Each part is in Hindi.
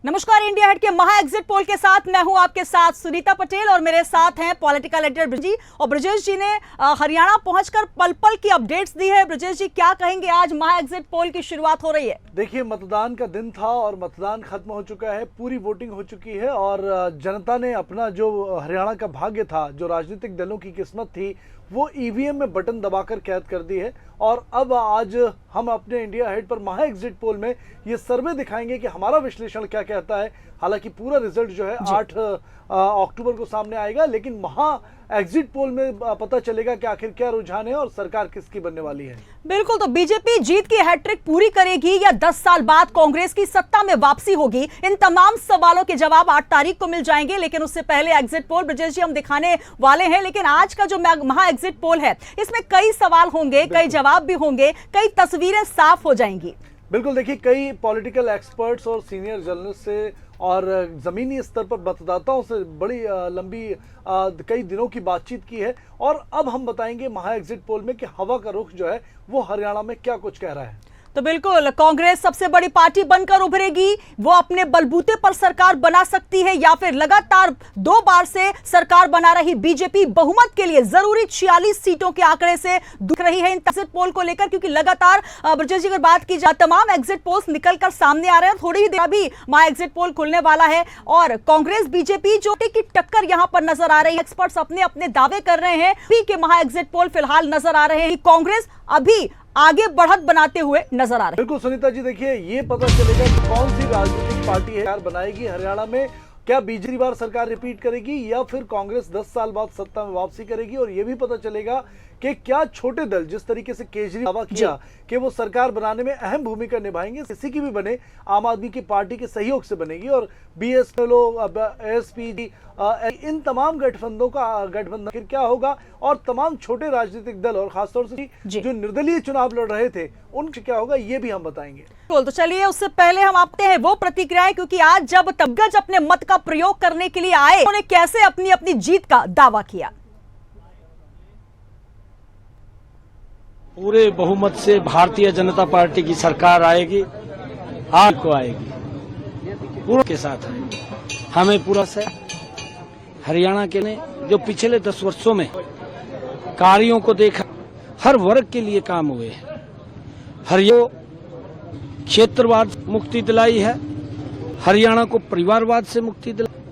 नमस्कार। इंडिया हेड के महा एग्जिट पोल के साथ मैं हूं आपके साथ सुनीता पटेल और मेरे साथ हैं पॉलिटिकल एडिटर ब्रजेश जी। और ब्रजेश जी ने हरियाणा पहुंचकर पल पल की अपडेट्स दी है। ब्रजेश जी, क्या कहेंगे? आज महा एग्जिट पोल की शुरुआत हो रही है। देखिए, मतदान का दिन था और मतदान खत्म हो चुका है, पूरी वोटिंग हो चुकी है और जनता ने अपना जो हरियाणा का भाग्य था, जो राजनीतिक दलों की किस्मत थी, वो ईवीएम में बटन दबाकर कैद कर दी है। और अब आज हम अपने इंडिया हेड पर महा एग्जिट पोल में ये सर्वे दिखाएंगे कि हमारा विश्लेषण क्या कहता है। हालांकि पूरा रिजल्ट जो है 8 अक्टूबर को सामने आएगा, लेकिन महा एग्जिट पोल में पता चलेगा कि आखिर क्या रुझान है और सरकार किसकी बनने वाली है। बिल्कुल, तो बीजेपी जीत की हैट्रिक पूरी करेगी या 10 साल बाद कांग्रेस की सत्ता में वापसी होगी? इन तमाम सवालों के जवाब 8 तारीख को मिल जाएंगे, लेकिन उससे पहले एग्जिट पोल ब्रजेश जी हम दिखाने वाले हैं। लेकिन आज का जो महा एग्जिट पोल है, इसमें कई सवाल होंगे, कई जवाब भी होंगे, कई तस्वीरें साफ हो जाएंगी। बिल्कुल, देखिए, कई पॉलिटिकल एक्सपर्ट्स और सीनियर जर्नलिस्ट से और जमीनी स्तर पर मतदाताओं से बड़ी लंबी कई दिनों की बातचीत की है। और अब हम बताएंगे महा एग्जिट पोल में कि हवा का रुख जो है वो हरियाणा में क्या कुछ कह रहा है। तो बिल्कुल, कांग्रेस सबसे बड़ी पार्टी बनकर उभरेगी, वो अपने बलबूते पर सरकार बना सकती है, या फिर लगातार 2 बार से सरकार बना रही बीजेपी बहुमत के लिए जरूरी 46 सीटों के आंकड़े से दिख रही है इन एग्जिट पोल को लेकर। क्योंकि लगातार ब्रजेश जी अगर बात की जाए, तमाम एग्जिट पोल्स निकलकर सामने आ रहे हैं। थोड़ी ही देर अभी महा एग्जिट पोल खुलने वाला है और कांग्रेस बीजेपी जो की टक्कर यहां पर नजर आ रही है। एक्सपर्ट्स अपने अपने दावे कर रहे हैं के महा एग्जिट पोल फिलहाल नजर आ रहे हैं कि कांग्रेस अभी आगे बढ़त बनाते हुए नजर आ रहे हैं। बिल्कुल सुनीता जी, देखिए, ये पता चलेगा कि कौन सी राजनीतिक पार्टी है बनाएगी हरियाणा में। क्या बीजेपी बार सरकार रिपीट करेगी या फिर कांग्रेस 10 साल बाद सत्ता में वापसी करेगी? और ये भी पता चलेगा कि क्या छोटे दल, जिस तरीके से केजरीवाल दावा किया कि वो सरकार बनाने में अहम भूमिका निभाएंगे, किसी की भी बने, आम आदमी की पार्टी के सहयोग से बनेगी। और बीएसपी, एसपी, इन तमाम गठबंधन फिर क्या होगा? और तमाम छोटे राजनीतिक दल और खासतौर से जो निर्दलीय चुनाव लड़ रहे थे, उनसे क्या होगा, ये भी हम बताएंगे। तो चलिए, उससे पहले हम आपते हैं वो प्रतिक्रियाएं, क्योंकि आज जब तबगज अपने मत का प्रयोग करने के लिए आए, उन्होंने कैसे अपनी अपनी जीत का दावा किया। पूरे बहुमत से भारतीय जनता पार्टी की सरकार आएगी, आज को आएगी, पूरे के साथ आएगी। हमें पूरा से हरियाणा के ने जो पिछले 10 वर्षों में कार्यों को देखा, हर वर्ग के लिए काम हुए हैं। हरियाणा क्षेत्रवाद मुक्ति दिलाई है, हरियाणा को परिवारवाद से मुक्ति दिलाई,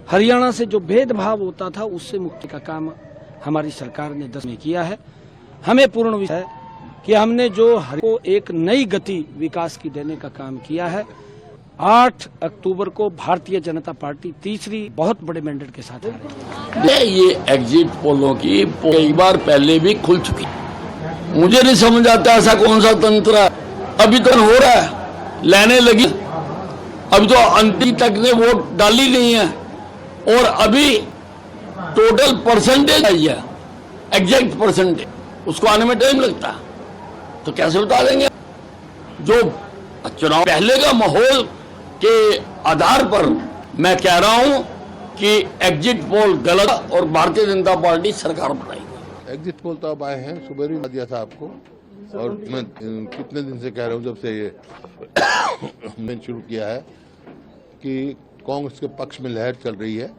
हरियाणा से जो भेदभाव होता था उससे मुक्ति का काम हमारी सरकार ने 10 में किया है। हमें पूर्ण विश्वास है कि हमने जो को एक नई गति विकास की देने का काम किया है। 8 अक्टूबर को भारतीय जनता पार्टी तीसरी बहुत बड़े मैंडेट के साथ आ रही है। ये एग्जिट पोलों की कई बार पहले भी खुल चुकी, मुझे नहीं समझ आता ऐसा कौन सा तंत्र है। अभी तो हो रहा है, लेने लगी, अभी तो अंतिम तक ने वोट डाली नहीं है और अभी टोटल परसेंटेज आई है, एग्जैक्ट परसेंटेज, उसको आने में टाइम लगता है, तो कैसे बता देंगे? जो चुनाव पहले का माहौल के आधार पर मैं कह रहा हूं कि एग्जिट पोल गलत और भारतीय जनता पार्टी सरकार बनाएगी। एग्जिट पोल तो अब आए हैं, सुबह भी दिया था आपको, और मैं कितने दिन से कह रहा हूं, जब से ये हमने शुरू किया है कि कांग्रेस के पक्ष में लहर चल रही है।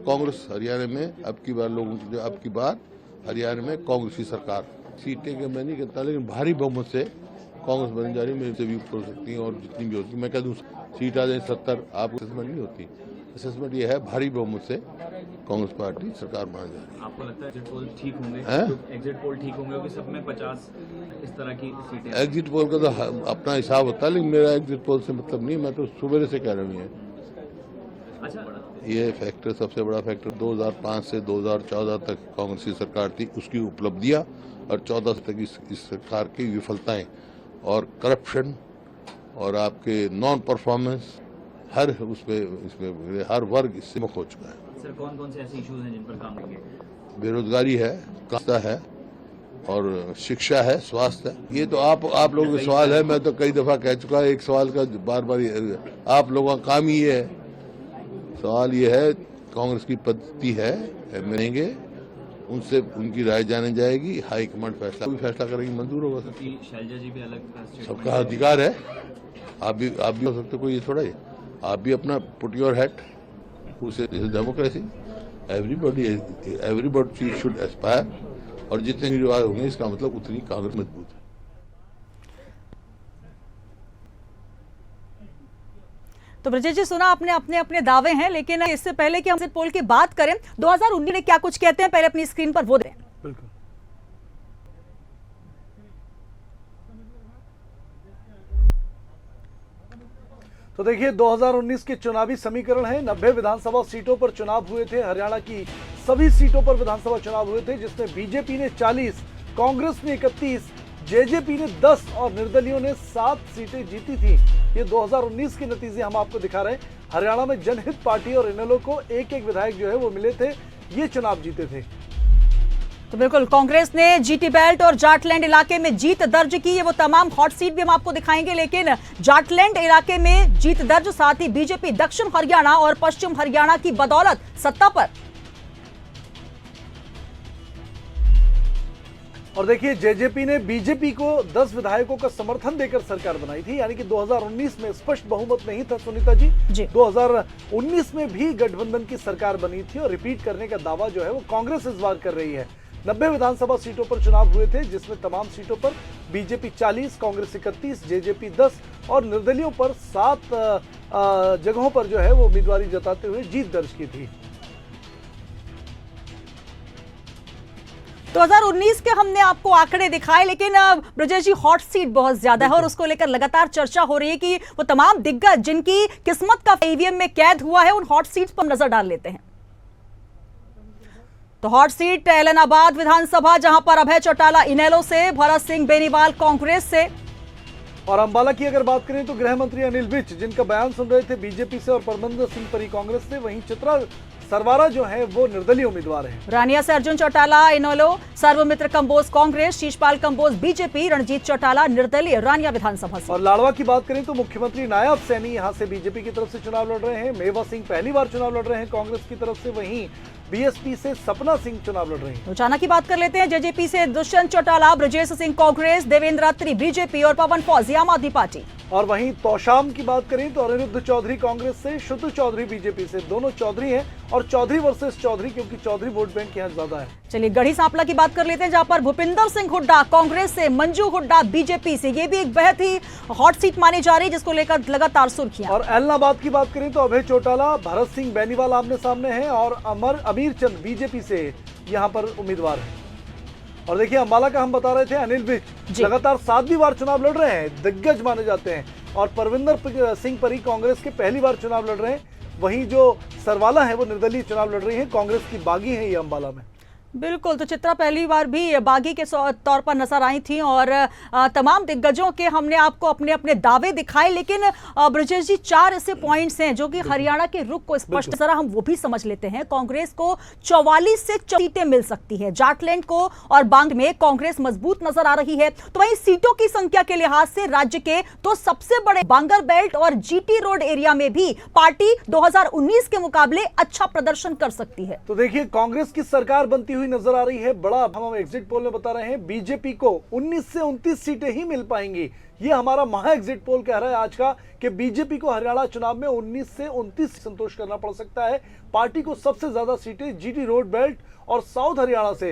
कांग्रेस हरियाणा में अब की बार हरियाणा में कांग्रेस की सरकार, सीटें के मैं नहीं कहता, लेकिन भारी बहुमत से कांग्रेस बन जा रही है। मेरे से भी ऊपर हो सकती है और जितनी भी होती है, मैं कह दूँ सीट आ जाए 70, आपको असेसमेंट नहीं होती। असेसमेंट ये है, भारी बहुमत से कांग्रेस पार्टी सरकार बना जा रही है। आपको लगता है एग्जिट पोल ठीक होंगे? एग्जिट पोल ठीक होंगे कि सब में 50 इस तरह की सीटें? एग्जिट पोल का तो अपना हिसाब होता है, लेकिन मेरा एग्जिट पोल से मतलब नहीं, मैं तो सुबह से कह रहा हूँ। अच्छा, ये फैक्टर सबसे बड़ा फैक्टर 2005 से 2014 तक कांग्रेस की सरकार थी, उसकी उपलब्धियां, और 14 तक इस सरकार की विफलताएं और करप्शन और आपके नॉन परफॉर्मेंस, हर इसमें हर वर्ग इससे मुक्त हो चुका है। सर, कौन कौन से ऐसे इश्यूज हैं जिन पर काम करेंगे? बेरोजगारी है, कास्ता है, और शिक्षा है, स्वास्थ्य है। ये तो आप लोगों का सवाल है, मैं तो कई दफा कह चुका, एक सवाल का बार बार आप लोगों का काम ही है। सवाल ये है, कांग्रेस की पद्धति है, मिलेंगे उनसे, उनकी राय जाने जाएगी, हाईकमांड फैसला करेगी, मंजूर होगा। शैलजा जी भी अलग सबका अधिकार है, आप भी हो सकते, कोई ये थोड़ा ही आप भी अपना put your head, democracy, everybody should Aspire, और जितने रिवाज होंगे इसका मतलब उतनी कांग्रेस मजबूत है। तो ब्रजेश जी, सुना आपने, अपने अपने दावे हैं, लेकिन इससे पहले कि हम एग्जिट पोल की बात करें, 2019 में क्या कुछ कहते हैं, पहले अपनी स्क्रीन पर वो दें। बिल्कुल। तो देखिए 2019 के चुनावी समीकरण है। 90 विधानसभा सीटों पर चुनाव हुए थे। हरियाणा की सभी सीटों पर विधानसभा चुनाव हुए थे, जिसमें बीजेपी ने 40, कांग्रेस ने 31, जेजेपी ने 10 और निर्दलियों ने 7 सीटें जीती थी। ये 2019 के नतीजे हम आपको दिखा रहे हैं। हरियाणा में जनहित पार्टी और इनेलो को एक एक विधायक जो है वो मिले थे, ये चुनाव जीते थे। तो बिल्कुल, कांग्रेस ने जीटी बेल्ट और जाटलैंड इलाके में जीत दर्ज की है। वो तमाम हॉट सीट भी हम आपको दिखाएंगे, लेकिन जाटलैंड इलाके में जीत दर्ज, साथ ही बीजेपी दक्षिण हरियाणा और पश्चिम हरियाणा की बदौलत सत्ता पर। और देखिए जेजेपी ने बीजेपी को 10 विधायकों का समर्थन देकर सरकार बनाई थी, यानी कि 2019 में स्पष्ट बहुमत नहीं था सुनीता जी। 2019 में भी गठबंधन की सरकार बनी थी और रिपीट करने का दावा जो है वो कांग्रेस इस बार कर रही है। 90 विधानसभा सीटों पर चुनाव हुए थे, जिसमें तमाम सीटों पर बीजेपी 40, कांग्रेस 31, जेजेपी 10 और निर्दलियों पर 7 जगहों पर जो है वो उम्मीदवारी जताते हुए जीत दर्ज की थी। 2019 के हमने आपको आंकड़े दिखाए, लेकिन ब्रजेश जी, हॉट सीट बहुत ज्यादा है और उसको लेकर लगातार चर्चा हो रही है कि वो तमाम दिग्गज जिनकी किस्मत का ईवीएम में कैद हुआ है, उन हॉट सीट्स पर नजर डाल लेते हैं। तो हॉट सीट एलनाबाद विधानसभा, जहां पर अभय चौटाला इनेलो से, भरत सिंह बेनीवाल कांग्रेस से, और अंबाला की अगर बात करें तो गृह मंत्री अनिल विज जिनका बयान सुन रहे थे बीजेपी से, और परमंदर सिंह परी कांग्रेस से। वहीं चित्रा सरवारा जो है वो निर्दलीय उम्मीदवार है। रानिया से अर्जुन चौटाला इनेलो, सर्वमित्र कंबोज कांग्रेस, शीशपाल कंबोज बीजेपी, रणजीत चौटाला निर्दलीय रानिया विधानसभा से। और लाडवा की बात करें तो मुख्यमंत्री नायब सैनी यहां से बीजेपी की तरफ से चुनाव लड़ रहे हैं। मेवा सिंह पहली बार चुनाव लड़ रहे हैं कांग्रेस की तरफ से। वहीं बीएसपी से सपना सिंह चुनाव लड़ रही हैं। रोजाना की बात कर लेते हैं। जेजेपी से दुष्यंत चौटाला, ब्रजेश सिंह कांग्रेस, देवेंद्र अत्री बीजेपी और पवन फौजी आम आदमी पार्टी। और वहीं तोशाम की बात करें तो अनिरुद्ध चौधरी कांग्रेस से, शुतु चौधरी बीजेपी से। दोनों चौधरी हैं और चौधरी वर्सेस चौधरी, क्योंकि चौधरी वोट बैंक यहाँ ज्यादा है। चलिए गढ़ी सांपला की बात कर लेते हैं, जहां पर भूपिंदर सिंह हुड्डा कांग्रेस से, मंजू हुड्डा बीजेपी से। ये भी एक बेहद ही हॉट सीट मानी जा रही है, जिसको लेकर लगातार सुर्खियां। और एलनाबाद की बात करें तो अभय चौटाला, भरत सिंह बेनीवाल आमने सामने हैं और अमीर चंद बीजेपी से यहाँ पर उम्मीदवार है। और देखिए अंबाला का हम बता रहे थे, अनिल विज लगातार 7वीं बार चुनाव लड़ रहे हैं, दिग्गज माने जाते हैं। और परविंदर सिंह परी कांग्रेस के पहली बार चुनाव लड़ रहे हैं। वहीं जो सरवाला है वो निर्दलीय चुनाव लड़ रही है, कांग्रेस की बागी है ये अंबाला में। बिल्कुल, तो चित्रा पहली बार भी बागी के तौर पर नजर आई थी और तमाम दिग्गजों के हमने आपको अपने अपने दावे दिखाए। लेकिन ब्रजेश जी, 4 ऐसे पॉइंट्स हैं जो कि हरियाणा के रुख को स्पष्ट, जरा हम वो भी समझ लेते हैं। कांग्रेस को 44 से 4 सीटें मिल सकती है। जाटलैंड को और बांग में कांग्रेस मजबूत नजर आ रही है। तो वहीं सीटों की संख्या के लिहाज से राज्य के तो सबसे बड़े बांगर बेल्ट और जीटी रोड एरिया में भी पार्टी 2019 के मुकाबले अच्छा प्रदर्शन कर सकती है। तो देखिए कांग्रेस की सरकार बनती हुई नजर आ रही है। बड़ा हम एग्जिट पोल में बता रहे हैं, बीजेपी को 19 से 29 सीटें ही मिल पाएंगी। ये हमारा महा एग्जिट पोल कह रहा है आज का कि बीजेपी को हरियाणा चुनाव में 19 से 29 संतोष करना पड़ सकता है। पार्टी को सबसे ज्यादा सीटें जीटी रोड बेल्ट और साउथ हरियाणा से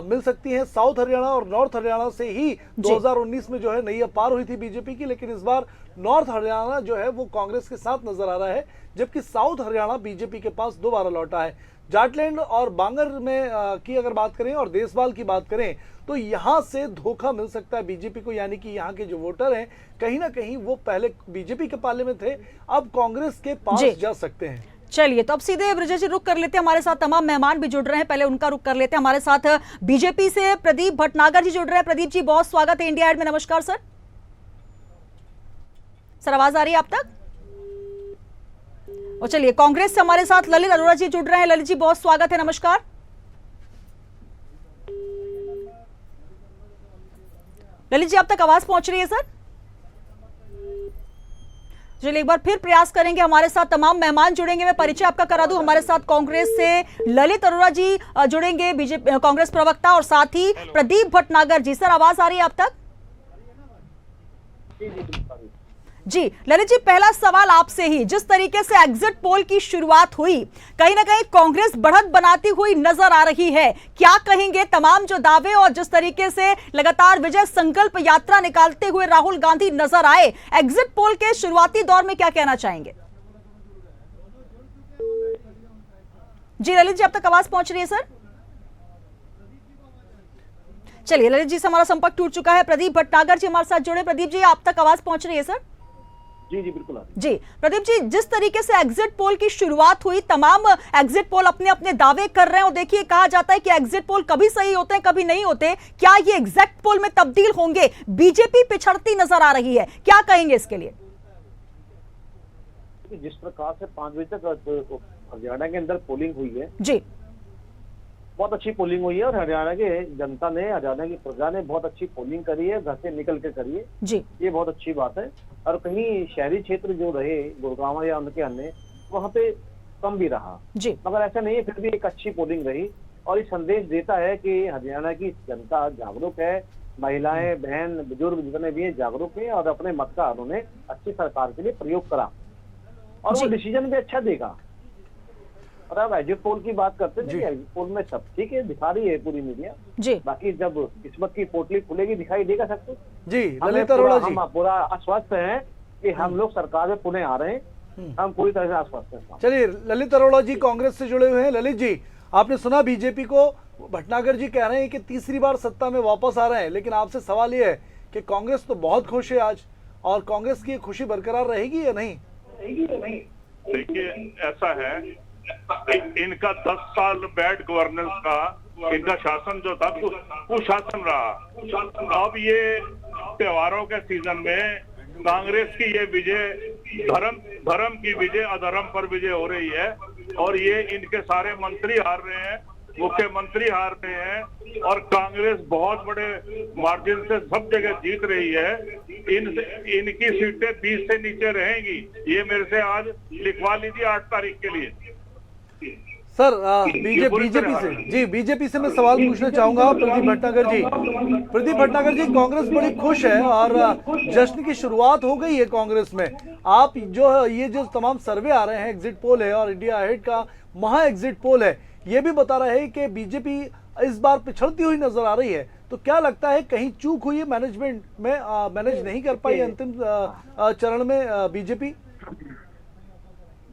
मिल सकती हैं। साउथ हरियाणा और नॉर्थ हरियाणा से ही 2019 में जो है नैया पार हुई थी बीजेपी की, लेकिन इस बार नॉर्थ हरियाणा जो है वो कांग्रेस के साथ नजर आ रहा है, जबकि साउथ हरियाणा बीजेपी के पास दोबारा लौटा है। जाटलैंड और बांगर में की अगर बात करें और देसवाल की बात करें तो यहां से धोखा मिल सकता है बीजेपी को, यानी कि यहां के जो वोटर हैं कहीं ना कहीं वो पहले बीजेपी के पाले में थे, अब कांग्रेस के पास जा सकते हैं। चलिए तो अब सीधे ब्रजेश जी रुक कर लेते हैं, हमारे साथ तमाम मेहमान भी जुड़ रहे हैं, पहले उनका रुक कर लेते हैं। हमारे साथ बीजेपी से प्रदीप भटनागर जी जुड़ रहे हैं। प्रदीप जी बहुत स्वागत है इंडिया एड में। नमस्कार सर। सर आवाज आ रही है आप तक? और चलिए कांग्रेस से हमारे साथ ललित अरोड़ा जी जुड़ रहे हैं। ललित जी बहुत स्वागत है, नमस्कार। ललित जी आप तक आवाज पहुंच रही है सर? चलिए एक बार फिर प्रयास करेंगे, हमारे साथ तमाम मेहमान जुड़ेंगे। मैं परिचय आपका करा दूं, हमारे साथ कांग्रेस से ललित अरोड़ा जी जुड़ेंगे, बीजेपी कांग्रेस प्रवक्ता, और साथ ही प्रदीप भटनागर जी। सर आवाज आ रही है आप तक? जी ललित जी, पहला सवाल आपसे ही, जिस तरीके से एग्जिट पोल की शुरुआत हुई, कहीं ना कहीं कांग्रेस बढ़त बनाती हुई नजर आ रही है, क्या कहेंगे? तमाम जो दावे और जिस तरीके से लगातार विजय संकल्प यात्रा निकालते हुए राहुल गांधी नजर आए, एग्जिट पोल के शुरुआती दौर में क्या कहना चाहेंगे? जी ललित जी, अब तक आवाज पहुंच रही है सर? चलिए, ललित जी से हमारा संपर्क टूट चुका है। प्रदीप भटनागर जी हमारे साथ जुड़े। प्रदीप जी, आप तक आवाज पहुंच रही है सर? जी जी बिल्कुल। जी प्रदीप जी, जिस तरीके से एग्जिट पोल की शुरुआत हुई, तमाम एग्जिट पोल अपने अपने दावे कर रहे हैं और देखिए कहा जाता है कि एग्जिट पोल कभी सही होते हैं कभी नहीं होते, क्या ये एग्जैक्ट पोल में तब्दील होंगे? बीजेपी पिछड़ती नजर आ रही है, क्या कहेंगे इसके लिए? जिस प्रकार से 5 बजे तक हरियाणा के अंदर पोलिंग हुई है जी, बहुत अच्छी पोलिंग हुई है और हरियाणा के जनता ने, हरियाणा की प्रजा ने बहुत अच्छी पोलिंग करी है, घर से निकल के करी है जी, ये बहुत अच्छी बात है। और कहीं शहरी क्षेत्र जो रहे गुड़गांव या उनके अन्य, वहाँ पे कम भी रहा जी, मगर ऐसा नहीं है, फिर भी एक अच्छी पोलिंग रही और ये संदेश देता है कि हरियाणा की जनता जागरूक है, महिलाएं बहन बुजुर्ग जितने भी हैं जागरूक है और अपने मत का उन्होंने अच्छी सरकार के लिए प्रयोग करा और वो डिसीजन भी अच्छा देगा। और अब एग्जिट पोल की बात करते हैं, एग्जिट पोल में सब ठीक है, दिखा रही है पूरी मीडिया जी, बाकी जब किस्मत की पोटली खुलेगी दिखाई देगा सबको। जी ललित अरोड़ा जी, हम पूरा आश्वस्त हैं कि हम लोग सरकार में पुणे आ रहे हैं, हम पूरी तरह से आश्वस्त हैं। चलिए, ललित अरोड़ा जी कांग्रेस से जुड़े हुए हैं। ललित जी, आपने सुना बीजेपी को, भटनागर जी कह रहे हैं कि तीसरी बार सत्ता में वापस आ रहे हैं, लेकिन आपसे सवाल यह है कि कांग्रेस तो बहुत खुश है आज, और कांग्रेस की खुशी बरकरार रहेगी या नहीं? देखिए, ऐसा है कि इनका 10 साल बैड गवर्नेंस का इनका शासन जो था कुशासन रहा। अब ये त्योहारों के सीजन में कांग्रेस की ये विजय धर्म की विजय अधर्म पर विजय हो रही है और ये इनके सारे मंत्री हार रहे हैं, मुख्यमंत्री हार रहे हैं और कांग्रेस बहुत बड़े मार्जिन से सब जगह जीत रही है। इनकी सीटें 20 से नीचे रहेंगी, ये मेरे से आज लिखवा लीजिए 8 तारीख के लिए। सर बीजेपी से मैं सवाल पूछना चाहूंगा। प्रदीप भटनागर जी, कांग्रेस बड़ी खुश है और जश्न की शुरुआत हो गई है कांग्रेस में। आप जो तमाम सर्वे आ रहे हैं, एग्जिट पोल है और इंडिया अहेड का महा एग्जिट पोल है, ये भी बता रहे हैं कि बीजेपी इस बार पिछड़ती हुई नजर आ रही है, तो क्या लगता है कहीं चूक हुई है मैनेजमेंट में, मैनेज नहीं कर पाई अंतिम चरण में बीजेपी?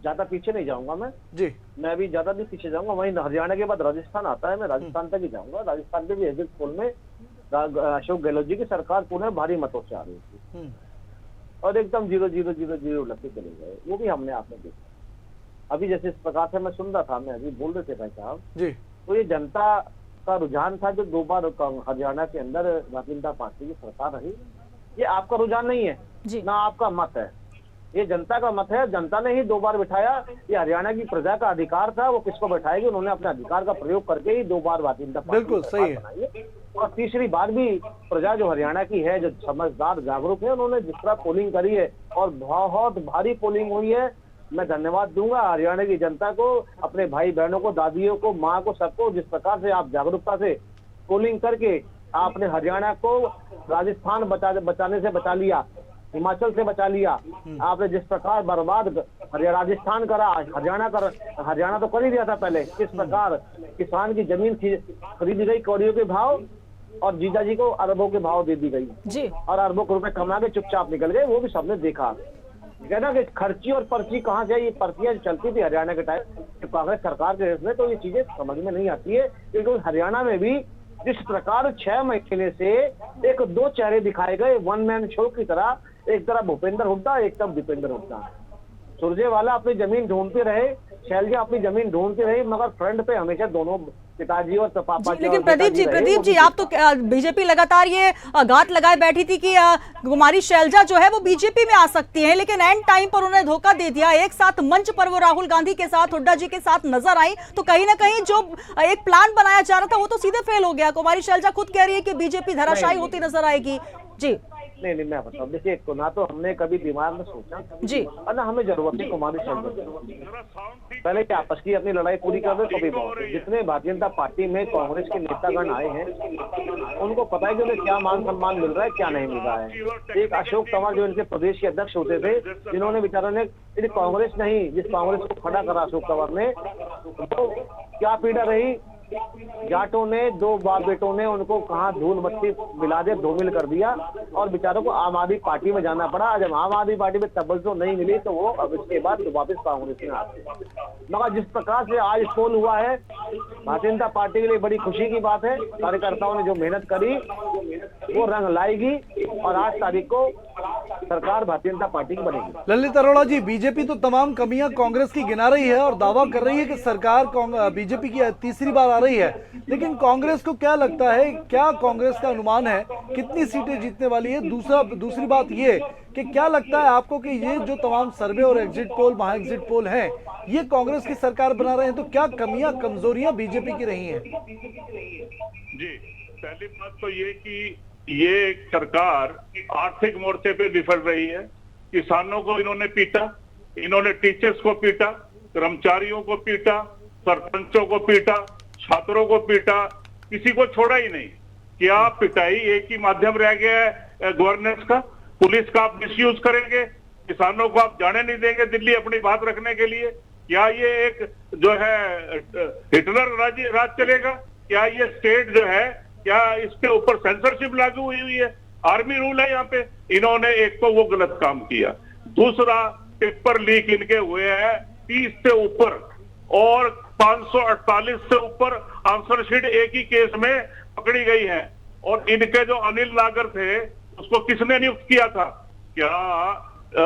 ज्यादा पीछे नहीं जाऊंगा मैं अभी ज्यादा भी पीछे जाऊंगा, वहीं हरियाणा के बाद राजस्थान आता है, मैं राजस्थान तक ही जाऊंगा। राजस्थान के भी एग्जिट पोल में अशोक गहलोत जी की सरकार पुनः भारी मतों से आ रही थी और एकदम 0-0-0-0 लगते चले गए, वो भी हमने आपने देखा। अभी जैसे इस प्रकार से मैं सुन रहा था, मैं अभी बोल रहे थे भाई साहब जी, तो ये जनता का रुझान था जो 2 बार हरियाणा के अंदर भारतीय जनता पार्टी की सरकार रही, ये आपका रुझान नहीं है ना आपका मत है, ये जनता का मत है। जनता ने ही 2 बार बिठाया, ये हरियाणा की प्रजा का अधिकार था, वो किसको बैठाएगी, उन्होंने अपने अधिकार का प्रयोग करके ही 2 बार भारतीय जनता पार्टी बिल्कुल सही है। और तीसरी बार भी प्रजा जो हरियाणा की है, जो समझदार जागरूक है, उन्होंने जिस तरह पोलिंग करी है और बहुत भारी पोलिंग हुई है, मैं धन्यवाद दूंगा हरियाणा की जनता को, अपने भाई बहनों को, दादियों को, माँ को, सबको। जिस प्रकार से आप जागरूकता से पोलिंग करके आपने हरियाणा को राजस्थान बचाने से बचा लिया, हिमाचल से बचा लिया, आपने जिस प्रकार बर्बाद राजस्थान करा, हरियाणा तो कर ही दिया था पहले। किस प्रकार किसान की जमीन खरीदी गई कौड़ियों के भाव और जीजा जी को अरबों के भाव दे दी गई जी, और अरबों रुपए कमा के चुपचाप निकल गए, वो भी सबने देखा। कहना कि खर्ची और पर्ची कहाँ से, ये पर्चियां चलती थी हरियाणा के टाइम कांग्रेस सरकार के में, तो ये चीजें समझ में नहीं आती है। क्योंकि हरियाणा में भी जिस प्रकार 6 महीने से 1-2 चेहरे दिखाए गए, 1 मैन शो की तरह, एक तरफ भूपेंद्र हुड्डा, एक तरफ दीपेंद्र हुड्डा। सुरजेवाला अपनी जमीन ढूंढते रहे, शैलजा अपनी जमीन ढूंढती रही, मगर फ्रंट पे हमेशा दोनों पिताजी और पापा। लेकिन प्रदीप जी आप तो बीजेपी लगातार ये घात लगाए बैठी थी कि कुमारी शैलजा जो है वो बीजेपी में आ सकती है, लेकिन एंड टाइम पर उन्होंने धोखा दे दिया। एक साथ मंच पर वो राहुल गांधी के साथ, हुड्डा जी के साथ नजर आई, तो कहीं ना कहीं जो एक प्लान बनाया जा रहा था वो तो सीधे फेल हो गया। कुमारी शैलजा खुद कह रही है कि बीजेपी धराशायी होती नजर आएगी। जी नहीं मैं बताऊँ, देखिए तो ना तो हमने कभी दिमाग में सोचा जी, और ना हमें जरूरत है कुमारी शंकर, पहले कि आपस की अपनी लड़ाई पूरी कर दे तो भी बहुत है। जितने भारतीय जनता पार्टी में कांग्रेस के नेतागण आए हैं उनको पता है कि उन्हें क्या मान सम्मान मिल रहा है, क्या नहीं मिल रहा है। एक अशोक तंवर जो इनके प्रदेश के अध्यक्ष होते थे, जिन्होंने बेचारों ने कांग्रेस नहीं, जिस कांग्रेस को खड़ा करा अशोक तंवर ने, तो क्या पीड़ा रही, जाटों ने, दो बाप बेटों ने उनको कहा धूल मट्टी मिला दे, धूमिल कर दिया और बेचारों को आम आदमी पार्टी में जाना पड़ा। जब आम आदमी पार्टी में तवज्जो नहीं मिली तो वो अब इसके बाद वापस कांग्रेस में आते। मगर जिस प्रकार से आज पोल हुआ है, भारतीय जनता पार्टी के लिए बड़ी खुशी की बात है। कार्यकर्ताओं ने जो मेहनत करी वो रंग लाएगी और 8 तारीख को सरकार भारतीय जनता पार्टी की बनेगी। ललित अरोड़ा जी, बीजेपी तो तमाम कमियां कांग्रेस की गिना रही है और दावा कर रही है कि सरकार बीजेपी की तीसरी बार आ रही है, लेकिन कांग्रेस को क्या लगता है, क्या कांग्रेस का अनुमान है कितनी सीटें जीतने वाली है? दूसरी बात ये कि क्या लगता है आपको कि ये जो तमाम सर्वे और एग्जिट पोल, महा एग्जिट पोल हैं, ये कांग्रेस की सरकार बना रहे हैं, तो क्या कमियां कमजोरियां बीजेपी की रही हैं? जी, पहली बात तो ये कि ये सरकार आर्थिक मोर्चे पे विफल रही है। किसानों को इन्होंने पीटा, इन्होंने टीचर्स को पीटा, कर्मचारियों को पीटा, सरपंचों को पीटा, छात्रों को पीटा, किसी को छोड़ा ही नहीं। क्या पिटाई एक ही माध्यम रह गया है गवर्नेंस का? पुलिस का आप मिसयूज करेंगे, किसानों को आप जाने नहीं देंगे दिल्ली अपनी बात रखने के लिए? क्या ये एक जो है हिटलर राज चलेगा? क्या ये स्टेट जो है, क्या इसके ऊपर सेंसरशिप लागू हुई है? आर्मी रूल है यहाँ पे। इन्होंने एक तो वो गलत काम किया, दूसरा पेपर लीक इनके हुए हैं 30 से ऊपर और 548 से ऊपर आंसर शीट एक ही केस में पकड़ी गई है। और इनके जो अनिल नागर थे उसको किसने नियुक्त किया था? क्या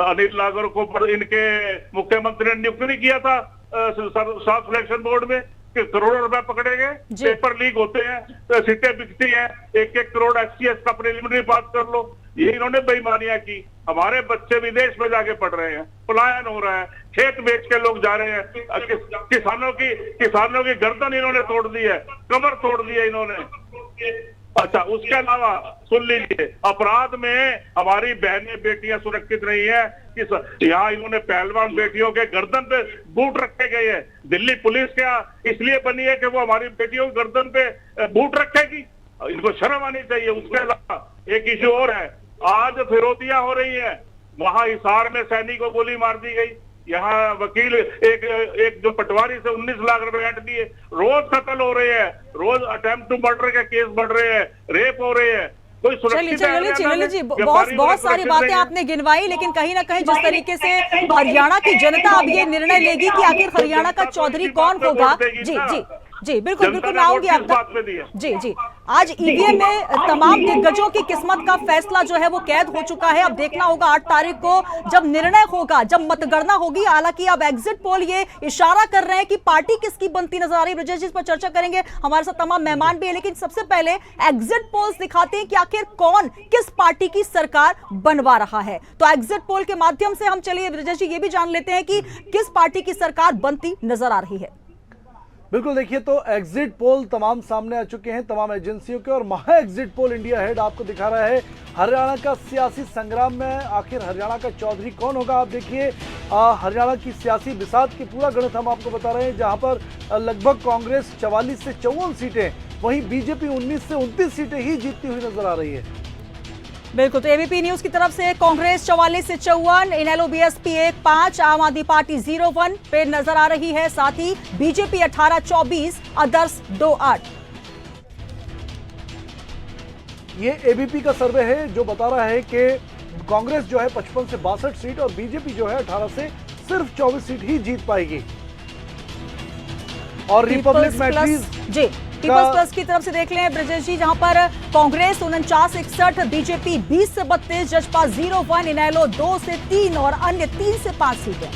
अनिल नागर को इनके मुख्यमंत्री ने नियुक्त नहीं किया था स्टाफ सिलेक्शन बोर्ड में? करोड़ों रुपए पकड़े गए, पेपर लीक होते हैं, तो सीटें बिकती हैं, 1-1 करोड़ एचसीएस का प्रिलिमिनरी पास कर लो। ये इन्होंने बेईमानियां की। हमारे बच्चे विदेश में जाके पढ़ रहे हैं, पलायन हो रहा है, खेत बेच के लोग जा रहे हैं, किसानों की गर्दन इन्होंने तोड़ दी है, कमर तोड़ दी है इन्होंने। अच्छा, उसके अलावा सुन लीजिए, अपराध में हमारी बहनें बेटियां सुरक्षित नहीं है। यहाँ इन्होंने पहलवान बेटियों के गर्दन पे बूट रखे गए हैं। दिल्ली पुलिस क्या इसलिए बनी है कि वो हमारी बेटियों की गर्दन पे बूट रखेगी? इनको शर्म आनी चाहिए। उसके अलावा एक इशू और है, आज फिरौतियां हो रही है। वहां हिसार में सैनिक को गोली मार दी गई, यहाँ वकील एक जो पटवारी से 19 लाख रुपए ऐंठ दिए। रोज कत्ल हो रहे हैं, रोज अटेम्प्ट टू मर्डर के केस बढ़ रहे हैं, रेप हो रहे हैं। कोई सुरक्षित चलिए जी, बहुत सारी बातें आपने गिनवाई, लेकिन कहीं ना कहीं जिस तरीके से हरियाणा की जनता अब ये निर्णय लेगी कि आखिर हरियाणा का चौधरी कौन होगा। जी बिल्कुल मैं आऊंगी आप तक। जी आज ईवीएम में तमाम दिग्गजों की किस्मत का फैसला जो है वो कैद हो चुका है। अब देखना होगा 8 तारीख को जब निर्णय होगा, जब मतगणना होगी। हालांकि अब एग्जिट पोल ये इशारा कर रहे हैं कि पार्टी किसकी बनती नजर आ रही है। ब्रजेश जी इस पर चर्चा करेंगे, हमारे साथ तमाम मेहमान भी है, लेकिन सबसे पहले एग्जिट पोल्स दिखाते हैं कि आखिर कौन किस पार्टी की सरकार बनवा रहा है। तो एग्जिट पोल के माध्यम से हम चलिए ब्रजेश जी ये भी जान लेते हैं कि किस पार्टी की सरकार बनती नजर आ रही है। बिल्कुल, देखिए तो एग्जिट पोल तमाम सामने आ चुके हैं तमाम एजेंसियों के, और महा एग्जिट पोल इंडिया हेड आपको दिखा रहा है हरियाणा का सियासी संग्राम में आखिर हरियाणा का चौधरी कौन होगा। आप देखिए हरियाणा की सियासी बिसात की पूरा गणित हम आपको बता रहे हैं, जहां पर लगभग कांग्रेस 44 से 54 सीटें, वहीं बीजेपी 19 से 29 सीटें ही जीतती हुई नजर आ रही है। बिल्कुल, तो एबीपी न्यूज की तरफ से कांग्रेस 44 से 54, इनेलो बीएसपी 1-5, आम आदमी पार्टी 0-1 पे नजर आ रही है। साथ ही बीजेपी 18-24, अदर्स 2-8। ये एबीपी का सर्वे है जो बता रहा है कि कांग्रेस जो है 55 से 62 सीट और बीजेपी जो है 18 से सिर्फ 24 सीट ही जीत पाएगी। और रिपब्लिक मैट्रीज जी पीपल्स प्लस की तरफ से देख लें ब्रजेश जी, जहां पर कांग्रेस 49-61, बीजेपी 20 से 32, जसपा 0-1, इनेलो 2 से 3 और अन्य 3 से 5 सीटें।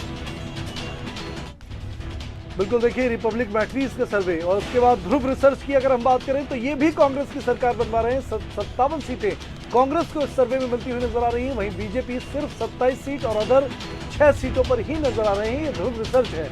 बिल्कुल, देखिए रिपब्लिक मैट्रीज का सर्वे और उसके बाद ध्रुव रिसर्च की अगर हम बात करें तो ये भी कांग्रेस की सरकार बनवा रहे हैं। 57 सीटें कांग्रेस को इस सर्वे में मिलती हुई नजर आ रही है, वहीं बीजेपी सिर्फ 27 सीट और अदर 6 सीटों पर ही नजर आ रहे हैं। ये ध्रुव रिसर्च है।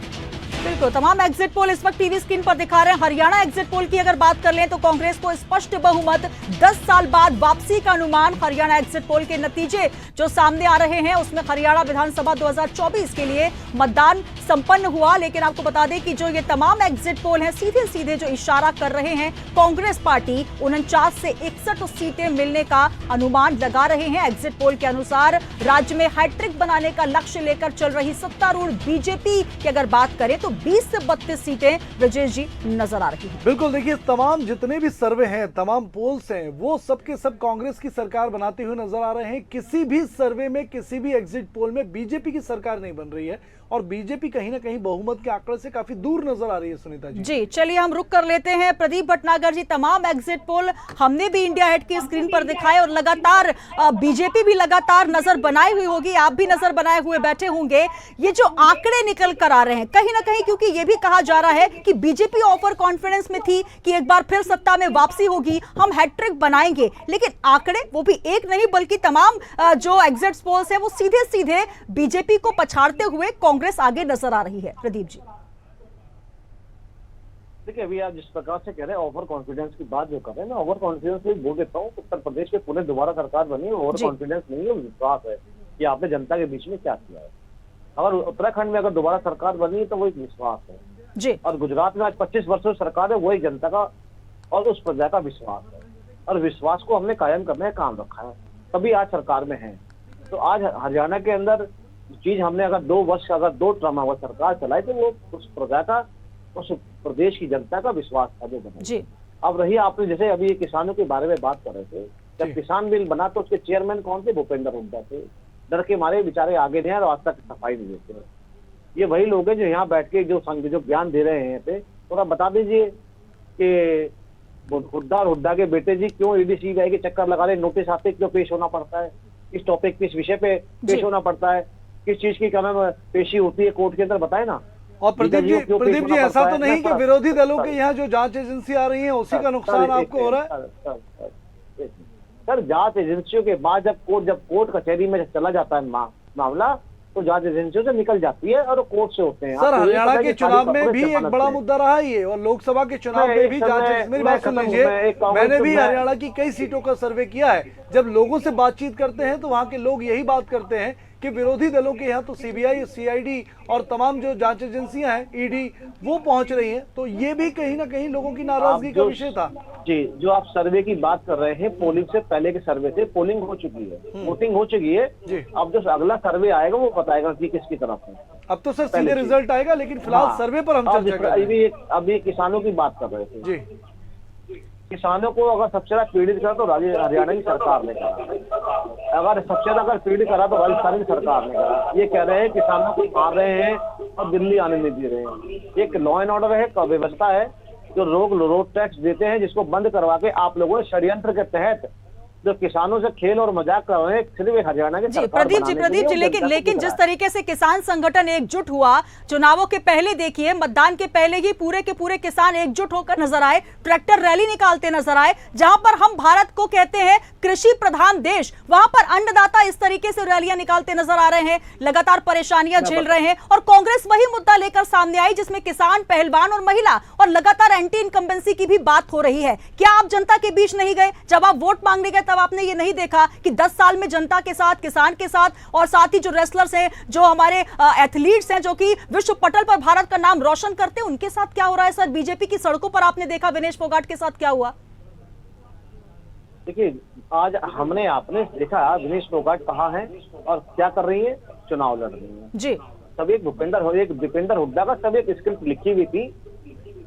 बिल्कुल, तमाम एग्जिट पोल इस वक्त टीवी स्क्रीन पर दिखा रहे हैं। हरियाणा एग्जिट पोल की अगर बात कर लें तो कांग्रेस को स्पष्ट बहुमत, 10 साल बाद वापसी का अनुमान। हरियाणा एग्जिट पोल के नतीजे जो सामने आ रहे हैं उसमें हरियाणा विधानसभा 2024 के लिए मतदान संपन्न हुआ। लेकिन आपको बता दें कि जो ये तमाम एग्जिट पोल हैं सीधे सीधे जो इशारा कर रहे हैं, कांग्रेस पार्टी 49 से 61 सीटें मिलने का अनुमान लगा रहे हैं। एग्जिट पोल के अनुसार राज्य में हैट्रिक बनाने का लक्ष्य लेकर चल रही सत्तारूढ़ बीजेपी की अगर बात करें तो 20 से 32 सीटें ब्रजेश जी नजर आ रही हैं। बिल्कुल, देखिए तमाम जितने भी सर्वे हैं, तमाम पोल्स हैं, वो सब के सब कांग्रेस की सरकार बनाते हुए नजर आ रहे हैं। किसी भी सर्वे में, किसी भी एग्जिट पोल में बीजेपी की सरकार नहीं बन रही है और बीजेपी कहीं ना कहीं बहुमत के आंकड़े से काफी दूर नजर आ रही है। सुनीता जी, जी चलिए हम रुक कर लेते हैं। प्रदीप भटनागर जी, तमाम एग्जिट पोल हमने भी इंडिया हेड की स्क्रीन पर दिखाए और लगातार बीजेपी भी लगातार नजर बनाई हुई होगी, आप भी नजर बनाए हुए बैठे होंगे। ये जो आंकड़े निकल कर आ रहे हैं कहीं ना कहीं, क्योंकि ये भी कहा जा रहा है कि बीजेपी ओवर कॉन्फिडेंस में थी कि एक बार फिर सत्ता में वापसी होगी, हम हैट्रिक बनाएंगे, लेकिन आंकड़े वो भी एक नहीं बल्कि तमाम जो एग्जिट पोल्स है वो सीधे सीधे बीजेपी को पछाड़ते हुए कांग्रेस आगे नजर आ रही है। प्रदीप जी, देखिए अभी आप जिस प्रकार से कह रहे हैं ओवर कॉन्फिडेंस की बात जो कर रहे हैं, मैं ओवर कॉन्फिडेंस भी बोल देता हूँ। उत्तर प्रदेश के पूरे दोबारा सरकार बनी, ओवर कॉन्फिडेंस नहीं है, विश्वास है कि आपने जनता के बीच में क्या किया है। अगर उत्तराखंड में अगर दोबारा सरकार बनी तो वो एक विश्वास है जी, और गुजरात में आज 25 वर्षों से सरकार है, वही जनता का और उस प्रजा का विश्वास है, और विश्वास को हमने कायम करने का काम रखा है, तभी आज सरकार में है। तो आज हरियाणा के अंदर चीज हमने अगर 2 वर्ष का अगर 2 टर्म अगर सरकार चलाई तो वो उस प्रजा का, उस प्रदेश की जनता का विश्वास था जो बना जी। अब रही आपने जैसे अभी किसानों के बारे में बात कर रहे थे, जब किसान बिल बना तो उसके चेयरमैन कौन थे? भूपेंद्र हुड्डा थे। डर के मारे बेचारे आगे नहीं और आज तक सफाई नहीं देते। ये वही लोग हैं जो यहाँ बैठ के जो बयान दे रहे हैं। थोड़ा बता दीजिए कि हुड्डा और हुड्डा के बेटे जी क्यों ईडी सीबीआई के चक्कर लगा रहे, नोटिस आते क्यों पेश होना पड़ता है, इस टॉपिक पे, इस विषय पे पेश होना पड़ता है, किस चीज की क्या नाम पेशी होती है कोर्ट के अंदर, बताए ना। और प्रदीप जी ऐसा तो नहीं कि विरोधी दलों के यहाँ जो जांच एजेंसी आ रही है उसी का नुकसान आपको हो रहा है? सर जांच एजेंसियों के बाद जब कोर्ट कचहरी में चला जाता है मामला तो जांच एजेंसियों से निकल जाती है और कोर्ट से होते हैं। सर हरियाणा के चुनाव में भी एक बड़ा मुद्दा रहा ये, और लोकसभा के चुनाव में भी जांच, मेरी बात सुन लीजिए, मैंने भी हरियाणा की कई सीटों का सर्वे किया है। जब लोगों से बातचीत करते हैं तो वहाँ के लोग यही बात करते हैं कि विरोधी दलों के यहाँ तो सीबीआई, सीआईडी और तमाम जो जांच एजेंसियां हैं, ईडी, वो पहुंच रही हैं। तो ये भी कहीं ना कहीं लोगों की नाराजगी का विषय था। जी, जो आप सर्वे की बात कर रहे हैं, पोलिंग से पहले के सर्वे से पोलिंग हो चुकी है, वोटिंग हो चुकी है। अब जो अगला सर्वे आएगा वो बताएगा कि किसकी तरफ है। अब तो सर सीधे रिजल्ट आएगा, लेकिन फिलहाल सर्वे पर हम चर्चा कर रहे हैं। अभी किसानों की बात कर रहे थे जी। किसानों को अगर सबसे ज्यादा पीड़ित करा तो हरियाणा की सरकार ने करा, अगर सबसे ज्यादा अगर पीड़ित करा तो राजस्थान की सरकार ने करा। ये कह रहे हैं किसानों को मार रहे हैं और दिल्ली आने नहीं दे रहे हैं। एक लॉ एंड ऑर्डर है, व्यवस्था है जो रोड टैक्स देते हैं, जिसको बंद करवा के आप लोगों ने षड्यंत्र के तहत जो किसानों से खेल और मजाक कर रहे हैं, सिर्फ हरियाणा के प्रदीप जी लेकिन जिस तरीके से किसान संगठन एकजुट हुआ चुनावों के पहले, देखिए मतदान के पहले ही पूरे के पूरे किसान एकजुट होकर नजर आए, ट्रैक्टर रैली निकालते नजर आए। जहां पर हम भारत को कहते हैं कृषि प्रधान देश, वहां पर अन्नदाता इस तरीके से रैलियां निकालते नजर आ रहे हैं, लगातार परेशानियां झेल रहे हैं। और कांग्रेस वही मुद्दा लेकर सामने आई जिसमें किसान, पहलवान और महिला और लगातार एंटी इनकम्बेंसी की भी बात हो रही है। क्या आप जनता के बीच नहीं गए? जब आप वोट मांगने गए तब आपने ये नहीं देखा कि 10 साल में जनता के साथ, किसान के साथ और साथ ही जो रेसलर्स हैं, जो हमारे एथलीट्स हैं, जो कि विश्व पटल पर भारत का नाम रोशन करते हैं, उनके साथ क्या हो रहा है? सर बीजेपी की सड़कों पर आपने देखा विनेश फोगाट के साथ क्या हुआ? देखिए आज आपने देखा विनेश फोगाट कहाँ है और क्या कर रही है, चुनाव लड़ रही है जी। सब एक दीपेंद्र हुड्डा का सब एक स्क्रिप्ट लिखी हुई थी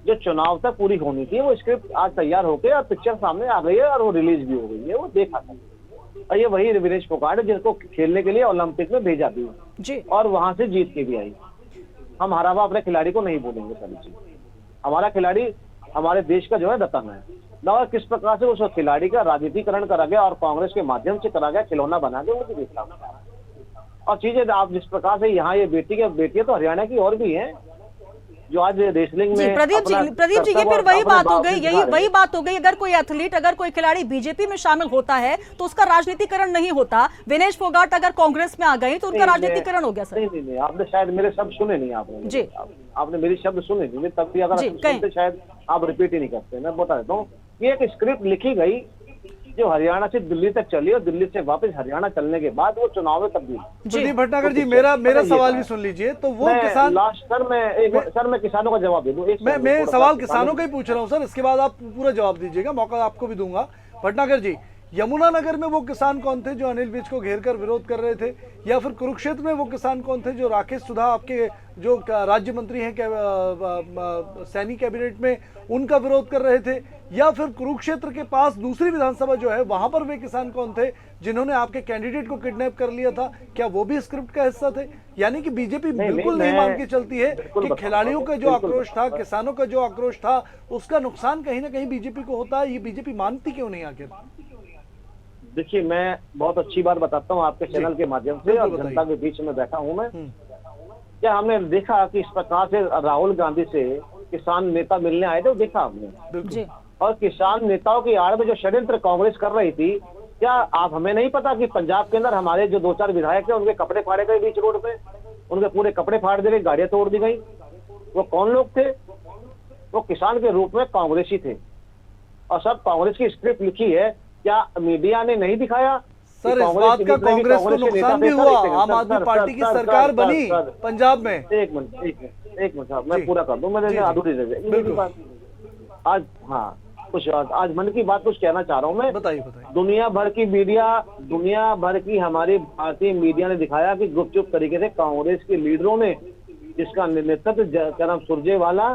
जो चुनाव तक पूरी होनी थी। वो स्क्रिप्ट आज तैयार होके और पिक्चर सामने आ गई है और वो रिलीज भी हो गई है, वो देखा था। और ये वही विनेश फोगाट है जिनको खेलने के लिए ओलंपिक में भेजा भी जी, और वहां से जीत के भी आई। हम हरावा अपने खिलाड़ी को नहीं बोलेंगे सारी चीज। हमारा खिलाड़ी हमारे देश का जो है रतन है ना, किस प्रकार से उस खिलाड़ी का राजनीतिकरण करा गया और कांग्रेस के माध्यम से करा गया, खिलौना बना के, वो भी देखा। और चीजें आप जिस प्रकार से यहाँ ये बेटियां तो हरियाणा की और भी हैं जो आज रेसलिंग जी में प्रदीप जी, ये फिर वही बात हो गई, यही वही बात हो गई। अगर कोई एथलीट, अगर कोई खिलाड़ी बीजेपी में शामिल होता है तो उसका राजनीतिकरण नहीं होता। विनेश फोगाट अगर कांग्रेस में आ गई तो उनका राजनीतिकरण हो गया सर। नहीं, आपने शायद मेरे शब्द सुने नहीं। आपने जी, आपने मेरी शब्द सुने नहीं, तब भी अगर सुनते शायद आप रिपीट ही नहीं करते। मैं बता देता हूँ कि एक स्क्रिप्ट लिखी गई जो हरियाणा से दिल्ली तक चली और दिल्ली से वापस हरियाणा चलने के बाद वो चुनाव में तब्दील। प्रदीप भटनागर जी, मेरा सवाल भी सुन लीजिए। तो वो किसान, लास्ट सर मैं किसानों का जवाब दे दूं। मैं सवाल किसानों का ही पूछ रहा हूँ सर, इसके बाद आप पूरा जवाब दीजिएगा, मौका आपको भी दूंगा। भटनागर जी, यमुनानगर में वो किसान कौन थे जो अनिल विज को घेर कर विरोध कर रहे थे, या फिर कुरुक्षेत्र में वो किसान कौन थे जो राकेश सुधा, आपके जो राज्य मंत्री हैं सैनी कैबिनेट में, उनका विरोध कर रहे थे, या फिर कुरुक्षेत्र के पास दूसरी विधानसभा जो है वहां पर वे किसान कौन थे जिन्होंने आपके कैंडिडेट को किडनैप कर लिया था? क्या वो भी स्क्रिप्ट का हिस्सा थे? यानी कि बीजेपी बिल्कुल नहीं मान के चलती है कि खिलाड़ियों का जो आक्रोश था, किसानों का जो आक्रोश था, उसका नुकसान कहीं ना कहीं बीजेपी को होता है। ये बीजेपी मानती क्यों नहीं आखिर? देखिए, मैं बहुत अच्छी बात बताता हूँ आपके चैनल के माध्यम से, और जनता के बीच में बैठा हूँ मैं। क्या हमने देखा कि इस प्रकार से राहुल गांधी से किसान नेता मिलने आए थे? देखा हमने। और किसान नेताओं की आड़ में जो षड्यंत्र कांग्रेस कर रही थी, क्या आप हमें नहीं पता कि पंजाब के अंदर हमारे जो 2-4 विधायक थे उनके कपड़े फाड़े गए बीच रोड पे, उनके पूरे कपड़े फाड़ दिए गए, गाड़ियां तोड़ दी गई। वो कौन लोग थे? वो किसान के रूप में कांग्रेसी थे, और सब कांग्रेस की स्क्रिप्ट लिखी है। क्या मीडिया ने नहीं दिखाया? सर, इस बात का कांग्रेस को नुकसान भी हुआ। आम आदमी पार्टी की सरकार बनी पंजाब में। एक मिनट साहब, मैं पूरा कर दूं। मैंने अधूरी रह गई आज। हाँ, कुछ आज मन की बात कुछ कहना चाह रहा हूँ मैं। बताइए। दुनिया भर की मीडिया, दुनिया भर की हमारी भारतीय मीडिया ने दिखाया कि गुपचुप तरीके से कांग्रेस के लीडरों ने, जिसका नेतृत्व क्या नाम सुरजेवाला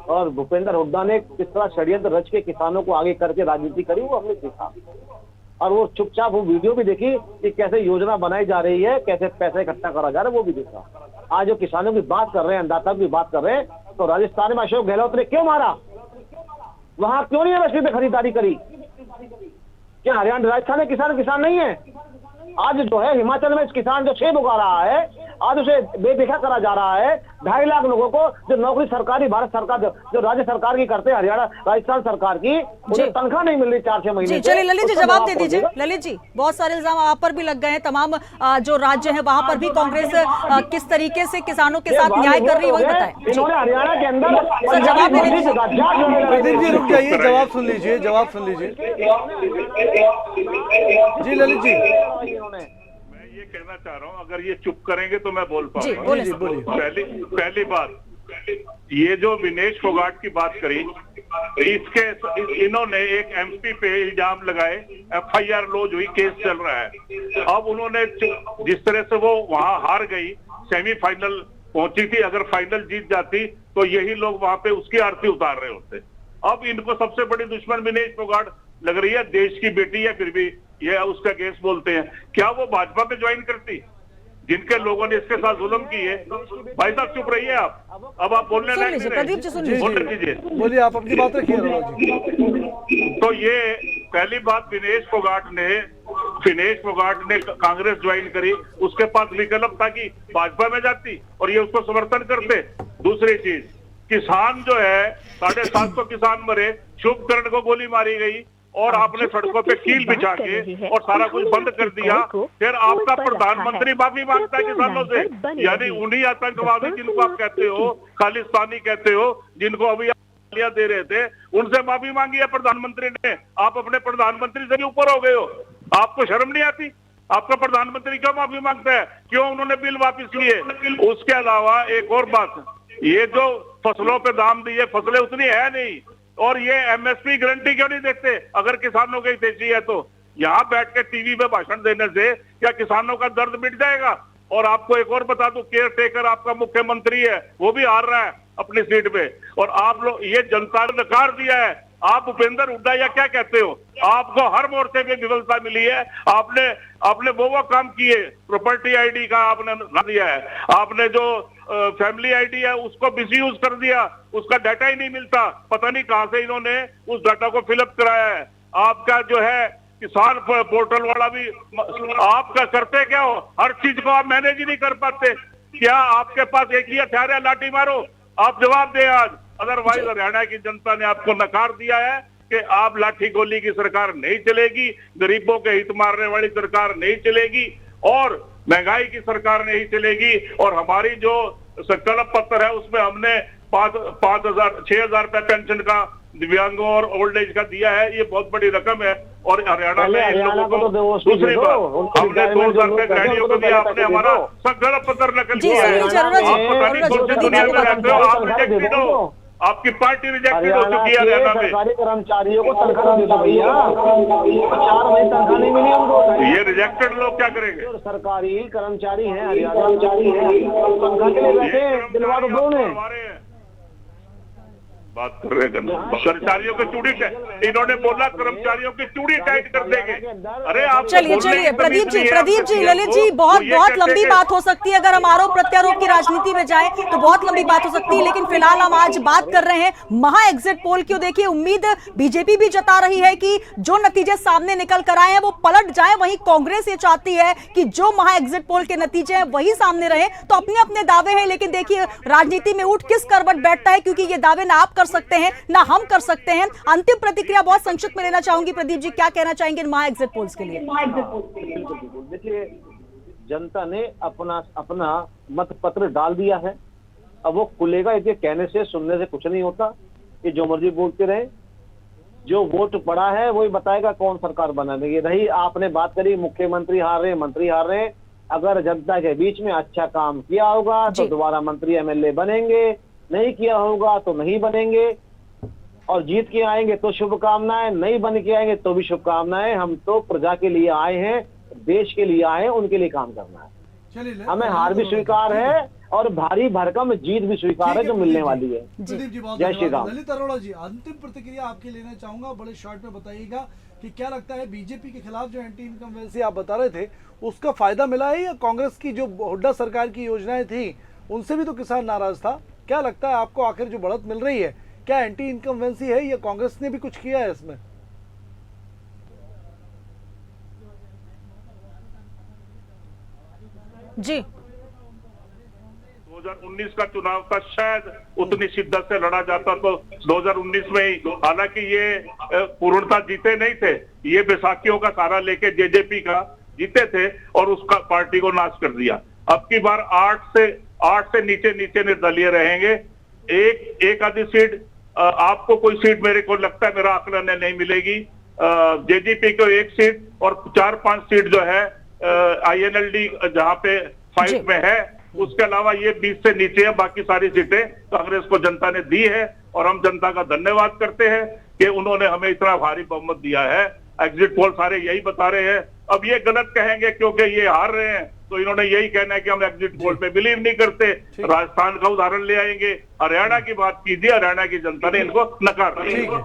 और भूपेंद्र हुड्डा ने किस तरह षड्यंत्र रच के किसानों को आगे करके राजनीति करी, वो हमने देखा। और वो चुपचाप वो वीडियो भी देखी कि कैसे योजना बनाई जा रही है, कैसे पैसे इकट्ठा करा जा रहा है, वो भी देखा। आज जो किसानों की बात कर रहे हैं, अन्नदाता की बात कर रहे हैं, तो राजस्थान में अशोक गहलोत ने क्यों मारा? वहां क्यों नहीं एमएसपी पे खरीदारी करी? क्या हरियाणा, राजस्थान में किसान नहीं है? आज जो है हिमाचल में किसान जो सेब उगा रहा है, आज उसे बेदेखा करा जा रहा है। 2.5 लाख लोगों को जो नौकरी सरकारी भारत सरकार जो राज्य सरकार की करते हैं, हरियाणा राजस्थान सरकार की, उन्हें तनख्वाह नहीं मिल रही 4-6 महीने। चलिए ललित जी, जवाब दे दीजिए। ललित जी, बहुत सारे इल्जाम आप पर भी लग गए हैं। तमाम जो राज्य है वहां पर भी कांग्रेस किस तरीके से किसानों के साथ न्याय कर रही है, वही बताएं। इन्होंने हरियाणा के अंदर जवाब दे लीजिए। प्रदीप जी रुक जाइए, जवाब सुन लीजिए। जी ललित जी, ये कहना चाह रहा हूँ, अगर ये चुप करेंगे तो मैं बोल पाऊंगा। पहली बात, ये जो विनेश फोगाट की बात करी, इन्होंने एक एमपी पे इल्जाम लगाए, एफआईआर लॉन्च हुई, केस चल रहा है। अब उन्होंने जिस तरह से वो वहां हार गई, सेमीफाइनल पहुंची थी, अगर फाइनल जीत जाती तो यही लोग वहां पे उसकी आरती उतार रहे होते। अब इनको सबसे बड़ी दुश्मन विनेश फोगाट लग रही है। देश की बेटी है, फिर भी ये उसका केस बोलते हैं। क्या वो भाजपा में ज्वाइन करती, जिनके लोगों ने इसके साथ जुल्म किए? भाई साहब चुप रहिए आप, अब आप बोलने लायक कीजिए, बोलिए, आप अपनी बात रखिए। तो ये पहली बात, विनेश फोगाट ने कांग्रेस ज्वाइन करी, उसके पास विकल्प था कि भाजपा में जाती और ये उसको समर्थन करते। दूसरी चीज, किसान जो है 750 किसान मरे, शुभकरण को गोली मारी गई और आपने सड़कों पे कील बिछा के और सारा कुछ बंद कर दिया। फिर आपका प्रधानमंत्री माफी मांगता है किसानों से, यानी उन्हीं आतंकवादी जिनको आप कहते हो, खालिस्तानी कहते हो, जिनको अभी दे रहे थे, उनसे माफी मांगी है प्रधानमंत्री ने। आप अपने प्रधानमंत्री से भी ऊपर हो गए हो, आपको शर्म नहीं आती? आपका प्रधानमंत्री क्यों माफी मांगता है? क्यों उन्होंने बिल वापस लिए? उसके अलावा एक और बात, ये जो फसलों पे दाम दिए, फसलें उतनी है नहीं, और ये एमएसपी गारंटी क्यों नहीं देते? अगर किसानों की हितैषी है तो यहाँ बैठ के टीवी पे भाषण देने से क्या किसानों का दर्द मिट जाएगा? और आपको एक और बता दूं, केयर टेकर आपका मुख्यमंत्री है, वो भी हार रहा है अपनी सीट पे, और आप लोग, ये जनता ने नकार दिया है। आप भूपेंद्र हुड्डा या क्या कहते हो, आपको हर मोर्चे पे विफलता मिली है। आपने वो काम किए, प्रॉपर्टी आईडी का आपने दिया है, आपने जो फैमिली आईडी है उसको मिसयूज कर दिया, उसका डाटा ही नहीं मिलता, पता नहीं कहां से इन्होंने उस डाटा को फिलअप कराया है। आपका जो है किसान पोर्टल वाला भी आपका करते क्या हो? हर चीज को आप मैनेज ही नहीं कर पाते। क्या आपके पास एक ही हथियार है, लाठी मारो? आप जवाब दें आज, अदरवाइज हरियाणा की जनता ने आपको नकार दिया है कि आप लाठी गोली की सरकार नहीं चलेगी, गरीबों के हित मारने वाली सरकार नहीं चलेगी और महंगाई की सरकार नहीं चलेगी। और हमारी जो संकल्प पत्र है उसमें हमने 6,000 रुपए पेंशन का दिव्यांगों और ओल्ड एज का दिया है, ये बहुत बड़ी रकम है। और हरियाणा में इन लोगों को दूसरी बात हमने 2,000 रुपए गृहिणियों को दिया, आपने हमारा संकल्प पत्र नकल किया है। आप पता नहीं कौन सी दुनिया में रहते हो, आप रिजेक्टेड हो, आपकी पार्टी रिजेक्टेड हो चुकी है हरियाणा में। सरकारी कर्मचारियों को तनख्वाह दे दो भैया, 4 महीने तनख्वाह नहीं मिली उनको। ये रिजेक्टेड लोग क्या करेंगे? सरकारी कर्मचारी हैं हरियाणा, तनख्वाह के लिए बैठे, दिलवा दो दो ने। बात कर रहे हैं कर्मचारियों की चूड़ी, इन्होंने बोला कर्मचारियों की चूड़ी टाइट कर देंगे। अरे आप चलिए प्रदीप जी, ललित जी, बहुत लंबी बात हो सकती है। अगर हम आरोप प्रत्यारोप की राजनीति में जाएं तो बहुत लंबी बात हो सकती है, लेकिन फिलहाल हम आज बात कर रहे हैं महा एग्जिट पोल की। देखिए, उम्मीद बीजेपी भी जता रही है कि जो नतीजे सामने निकल कर आए हैं वो पलट जाए, वहीं कांग्रेस ये चाहती है कि जो महा एग्जिट पोल के नतीजे हैं वही सामने रहे। तो अपने अपने दावे हैं, लेकिन देखिए राजनीति में ऊँट किस करवट बैठता है, क्योंकि ये दावे ना आप कर सकते हैं ना हम कर सकते हैं। अंतिम प्रतिक्रिया बहुत संक्षिप्त में लेना चाहूंगी। प्रदीप जी, क्या कहना चाहेंगे महा एग्जिट पोल्स के लिए? देखिए, जनता ने अपना मत पत्र डाल दिया है, अब वो खुलेगा। इसके कहने से सुनने से कुछ नहीं होता, कि जो मर्जी बोलते रहे। जो वोट पड़ा है वही बताएगा कौन सरकार बनाएगी। रही आपने बात करी मुख्यमंत्री हार रहे, मंत्री हार रहे, अगर जनता के बीच में अच्छा काम किया होगा तो दोबारा मंत्री एमएलए बनेंगे, नहीं किया होगा तो नहीं बनेंगे। और जीत के आएंगे तो शुभकामनाएं, नहीं बन के आएंगे तो भी शुभकामनाएं। हम तो प्रजा के लिए आए हैं, देश के लिए आए हैं, उनके लिए काम करना है। हमें हार भी स्वीकार है और भारी भरकम जीत भी स्वीकार है जो मिलने वाली है। जय श्री राम। ललित अरोड़ा जी, अंतिम प्रतिक्रिया आपकी लेना चाहूंगा, बड़े शॉर्ट में बताइएगा कि क्या लगता है बीजेपी के खिलाफ जो एंटी इनकम्बेंसी आप बता रहे थे उसका फायदा मिला है, या कांग्रेस की जो हुड्डा सरकार की योजनाएं थी उनसे भी तो किसान नाराज था? क्या लगता है आपको, आखिर जो बढ़त मिल रही है क्या एंटी इनकम्बेंसी है या कांग्रेस ने भी कुछ किया है इसमें? जी, 2019 का चुनाव था, शायद उतनी शिद्दत से लड़ा जाता तो 2019 में ही, हालांकि ये पूर्णता जीते नहीं थे, ये बैसाखियों का सहारा लेके जेजेपी का जीते थे और उसका पार्टी को नाश कर दिया। अब की बार 8 से नीचे निर्दलीय रहेंगे। एक आधी सीट आपको कोई सीट मेरे को लगता है, मेरा आकलन है, नहीं मिलेगी। जेजेपी को 1 सीट और 4-5 सीट जो है आईएनएलडी जहां पे फाइट में है, उसके अलावा ये 20 से नीचे है। बाकी सारी सीटें कांग्रेस को जनता ने दी है और हम जनता का धन्यवाद करते हैं कि उन्होंने हमें इतना भारी बहुमत दिया है। एग्जिट पोल सारे यही बता रहे हैं। अब ये गलत कहेंगे क्योंकि ये हार रहे हैं, तो इन्होंने यही कहना है कि हम एग्जिट पोल पे बिलीव नहीं करते। राजस्थान का उदाहरण ले आएंगे, हरियाणा की बात कीजिए, हरियाणा की जनता ने इनको नकार दिया।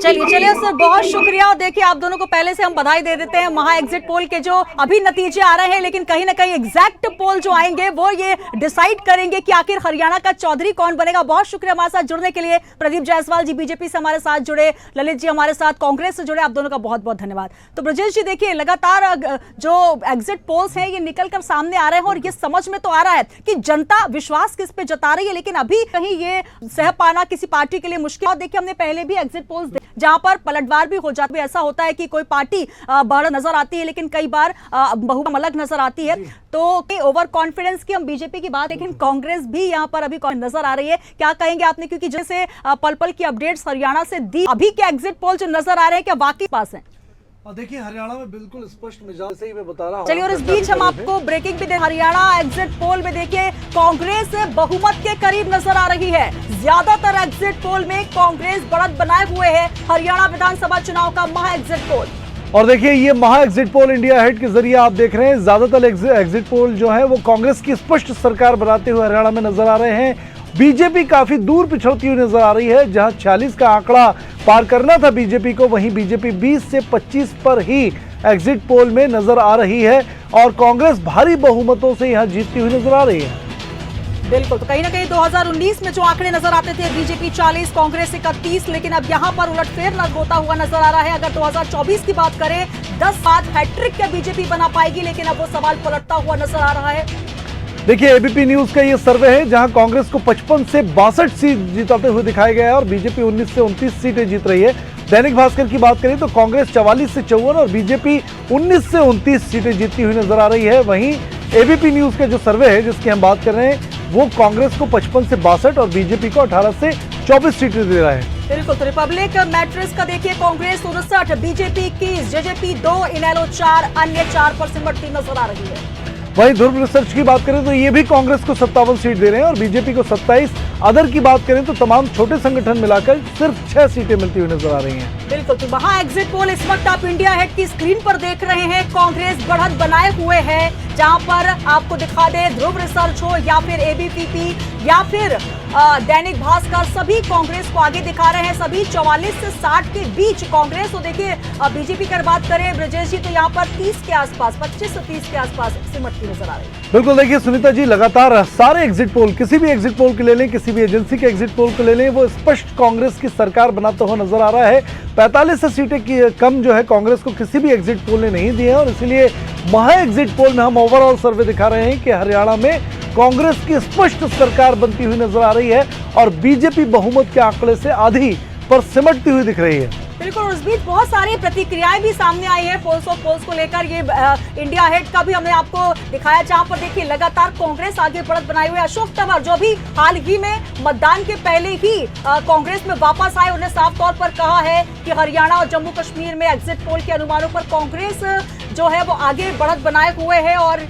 चलिए सर, बहुत शुक्रिया। और देखिए, आप दोनों को पहले से हम बधाई दे देते हैं महा एग्जिट पोल के जो अभी नतीजे आ रहे हैं, लेकिन कहीं ना कहीं एग्जैक्ट पोल जो आएंगे वो ये डिसाइड करेंगे कि आखिर हरियाणा का चौधरी कौन बनेगा। बहुत शुक्रिया हमारे साथ जुड़ने के लिए। प्रदीप जायसवाल जी बीजेपी से हमारे साथ जुड़े, ललित जी हमारे साथ कांग्रेस से जुड़े, आप दोनों का बहुत बहुत धन्यवाद। तो ब्रजेश जी, देखिए लगातार जो एग्जिट पोल्स है ये निकल कर सामने आ रहे हैं और ये समझ में तो आ रहा है कि जनता विश्वास किस पे जता रही है, लेकिन अभी कहीं ये सह पाना किसी पार्टी के लिए मुश्किल। और देखिए, हमने पहले भी एग्जिट पोल्स जहां पर पलटवार भी हो जाती है, ऐसा होता है कि कोई पार्टी बड़ा नजर आती है लेकिन कई बार बहु अलग नजर आती है। तो ओवर कॉन्फिडेंस की हम बीजेपी की बात, लेकिन कांग्रेस भी यहां पर अभी नजर आ रही है। क्या कहेंगे आपने, क्योंकि जैसे पल पल की अपडेट्स हरियाणा से दी, अभी के एग्जिट पोल जो नजर आ रहे हैं क्या वाकई पास है? और देखिए, हरियाणा में बिल्कुल स्पष्ट मिजाज से ही मैं बता रहा हूं। चलिए, और इस बीच हम आपको ब्रेकिंग भी दे, हरियाणा एग्जिट पोल में देखिए कांग्रेस बहुमत के करीब नजर आ रही है। ज्यादातर एग्जिट पोल में कांग्रेस बढ़त बनाए हुए है। हरियाणा विधानसभा चुनाव का महा एग्जिट पोल, और देखिए ये महा एग्जिट पोल इंडिया हेड के जरिए आप देख रहे हैं, ज्यादातर एग्जिट पोल जो है वो कांग्रेस की स्पष्ट सरकार बनाते हुए हरियाणा में नजर आ रहे हैं। बीजेपी काफी दूर पिछड़ती हुई नजर आ रही है। जहां 46 का आंकड़ा पार करना था बीजेपी को, वहीं बीजेपी 20 से 25 पर ही एग्जिट पोल में नजर आ रही है और कांग्रेस भारी बहुमतों से यहां जीतती हुई नजर आ रही है। बिल्कुल, तो कहीं ना कहीं 2019 में जो आंकड़े नजर आते थे, बीजेपी 40, कांग्रेस 31, लेकिन अब यहां पर उलटफेर होता हुआ नजर आ रहा है। अगर 2024 की बात करें, 10 बार हैट्रिक क्या बीजेपी बना पाएगी, लेकिन अब वो सवाल पलटता हुआ नजर आ रहा है। देखिए एबीपी न्यूज का ये सर्वे है जहां कांग्रेस को 55 से 62 सीट जिताते हुए दिखाया गया है और बीजेपी 19 से 29 सीटें जीत रही है। दैनिक भास्कर की बात करें तो कांग्रेस 44 से 54 और बीजेपी 19 से 29 सीटें जीतती हुई नजर आ रही है। वहीं एबीपी न्यूज का जो सर्वे है जिसकी हम बात कर रहे हैं वो कांग्रेस को 55 से 62 और बीजेपी को 18 से 24 सीटें दे रहा है। बिल्कुल, तो रिपब्लिक मैट्रिक्स का देखिए, कांग्रेस 59, बीजेपी 21, जेजेपी 2, इनेलो 4, अन्य 4 पर सिमटती नजर आ रही है। वहीं ध्रुव रिसर्च की बात करें तो ये भी कांग्रेस को 57 सीट दे रहे हैं और बीजेपी को 27। अदर की बात करें तो तमाम छोटे संगठन मिलाकर सिर्फ 6 सीटें मिलती हुई नजर आ रही हैं। बिल्कुल, तो वहां एग्जिट पोल इस वक्त आप इंडिया हेड की स्क्रीन पर देख रहे हैं। कांग्रेस बढ़त बनाए हुए है, जहां पर आपको दिखा दे ध्रुव रिसर्च हो या फिर एबीपीपी या फिर दैनिक भास्कर, सभी कांग्रेस को आगे दिखा रहे हैं। सभी 44 से 60 के बीच कांग्रेस। तो देखिए बीजेपी की बात करें ब्रजेश जी, तो यहाँ पर 30 के आसपास, 25 से 30 के आसपास सिमटती नजर आ रही है। बिल्कुल, देखिए सुनीता जी, लगातार सारे एग्जिट पोल, किसी भी एग्जिट पोल को ले लें, किसी भी एजेंसी के एग्जिट पोल को ले लें, वो स्पष्ट कांग्रेस की सरकार बनाता हुआ नजर आ रहा है। 45 सीटें की कम जो है कांग्रेस को किसी भी एग्जिट पोल ने नहीं दी है और इसीलिए महा एग्जिट पोल में हम ओवरऑल सर्वे दिखा रहे हैं कि हरियाणा में कांग्रेस की स्पष्ट सरकार बनती हुई नजर आ रही है और बीजेपी बहुमत के आंकड़े से आधी पर सिमटती हुई दिख रही है। बिल्कुल, उस बीच बहुत सारी प्रतिक्रियाएं भी सामने आई है पोल्स ऑफ पोल्स को लेकर। ये इंडिया हेड का भी हमने आपको दिखाया, जहां पर देखिए लगातार कांग्रेस आगे बढ़त बनाए हुए। अशोक तंवर जो भी हाल ही में मतदान के पहले ही कांग्रेस में वापस आए, उन्होंने साफ तौर पर कहा है कि हरियाणा और जम्मू कश्मीर में एग्जिट पोल के अनुमानों पर कांग्रेस जो है वो आगे बढ़त बनाए हुए है। और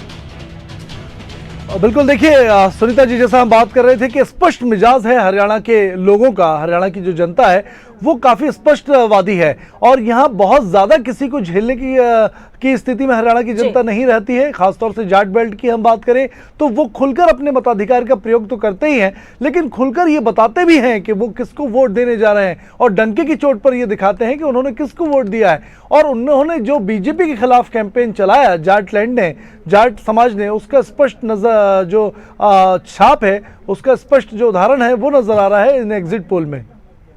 बिल्कुल, देखिए सुनीता जी, जैसा हम बात कर रहे थे कि स्पष्ट मिजाज है हरियाणा के लोगों का, हरियाणा की जो जनता है वो काफी स्पष्टवादी है और यहाँ बहुत ज्यादा किसी को झेलने की स्थिति में हरियाणा की जनता नहीं रहती है। खासतौर से जाट बेल्ट की हम बात करें तो वो खुलकर अपने मताधिकार का प्रयोग तो करते ही हैं, लेकिन खुलकर ये बताते भी हैं कि वो किसको वोट देने जा रहे हैं और डंके की चोट पर ये दिखाते हैं कि उन्होंने किसको वोट दिया है। और उन्होंने जो बीजेपी के खिलाफ कैंपेन चलाया जाटलैंड ने, जाट समाज ने, उसका स्पष्ट नजर जो छाप है, उसका स्पष्ट जो उदाहरण है वो नजर आ रहा है इन एग्जिट पोल में।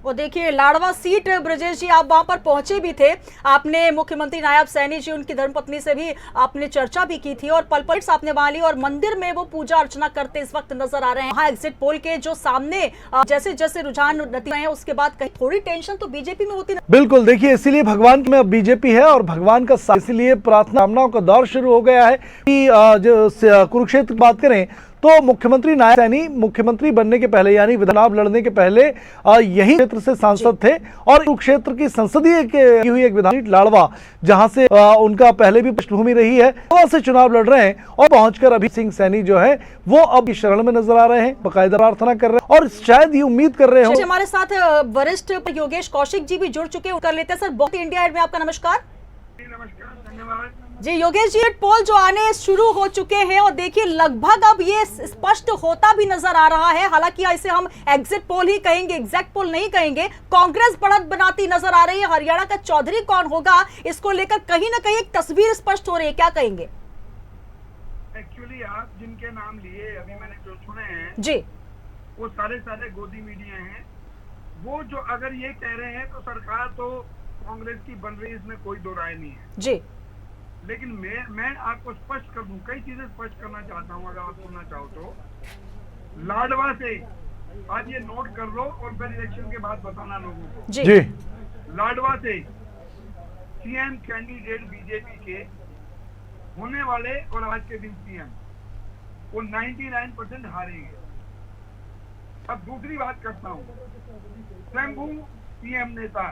वो देखिए लाडवा सीट, ब्रजेश जी आप वहां पर पहुंचे भी थे, आपने मुख्यमंत्री नायब सैनी जी, उनकी धर्मपत्नी से भी आपने चर्चा भी की थी और पल आपने वहां ली और मंदिर में वो पूजा अर्चना करते इस वक्त नजर आ रहे हैं। वहां एग्जिट पोल के जो सामने जैसे जैसे रुझान नतीजे हैं उसके बाद कहीं थोड़ी टेंशन तो बीजेपी में होती है। बिल्कुल, देखिए इसीलिए भगवान में अब बीजेपी है और भगवान का साथ, इसीलिए प्रार्थनाओं का दौर शुरू हो गया है कि जो कुरुक्षेत्र की बात करें तो मुख्यमंत्री नायब सैनी मुख्यमंत्री बनने के पहले यानी विधानसभा लड़ने के पहले यही क्षेत्र से सांसद थे और कुरुक्षेत्र की संसदीय की हुई एक विधानसभा लाडवा, जहां से उनका पहले भी पृष्ठभूमि रही है, वहां से चुनाव लड़ रहे हैं और पहुंचकर अभी सिंह सैनी जो है वो अब शरण में नजर आ रहे हैं, बाकायदा प्रार्थना कर रहे हैं और शायद ये उम्मीद कर रहे हो। हमारे साथ वरिष्ठ योगेश कौशिक जी भी जुड़ चुके हैं, कर लेते हैं। सर, बहुत इंडिया हेड में आपका नमस्कार। नमस्कार, धन्यवाद जी। योगेश जी, पोल जो आने शुरू हो चुके हैं और देखिए लगभग अब ये स्पष्ट होता भी नजर आ रहा है, हालांकि इसे हम एग्जिट पोल ही कहेंगे, एग्जैक्ट पोल नहीं कहेंगे। कांग्रेस बढ़त बनाती नजर आ रही है, हरियाणा का चौधरी कौन होगा इसको लेकर कहीं ना कहीं एक तस्वीर स्पष्ट हो रही है, क्या कहेंगे? एक्चुअली आप जिनके नाम लिए अभी मैंने जो सुने हैं जी, वो सारे गोदी मीडिया हैं। वो जो अगर ये कह रहे हैं तो सरकार तो कांग्रेस की बन रही है, इसमें कोई दो राय नहीं है जी। लेकिन मैं आपको स्पष्ट कर दूं, कई चीजें स्पष्ट करना चाहता हूं, अगर आप सुनना चाहो तो। लाडवा से आज ये नोट कर लो और फिर इलेक्शन के बाद बताना लोगों को जी। लाडवा से सीएम कैंडिडेट बीजेपी के होने वाले और आज के दिन सीएम वो 99% हारेंगे। अब दूसरी बात करता हूं, स्वयंभू सीएम नेता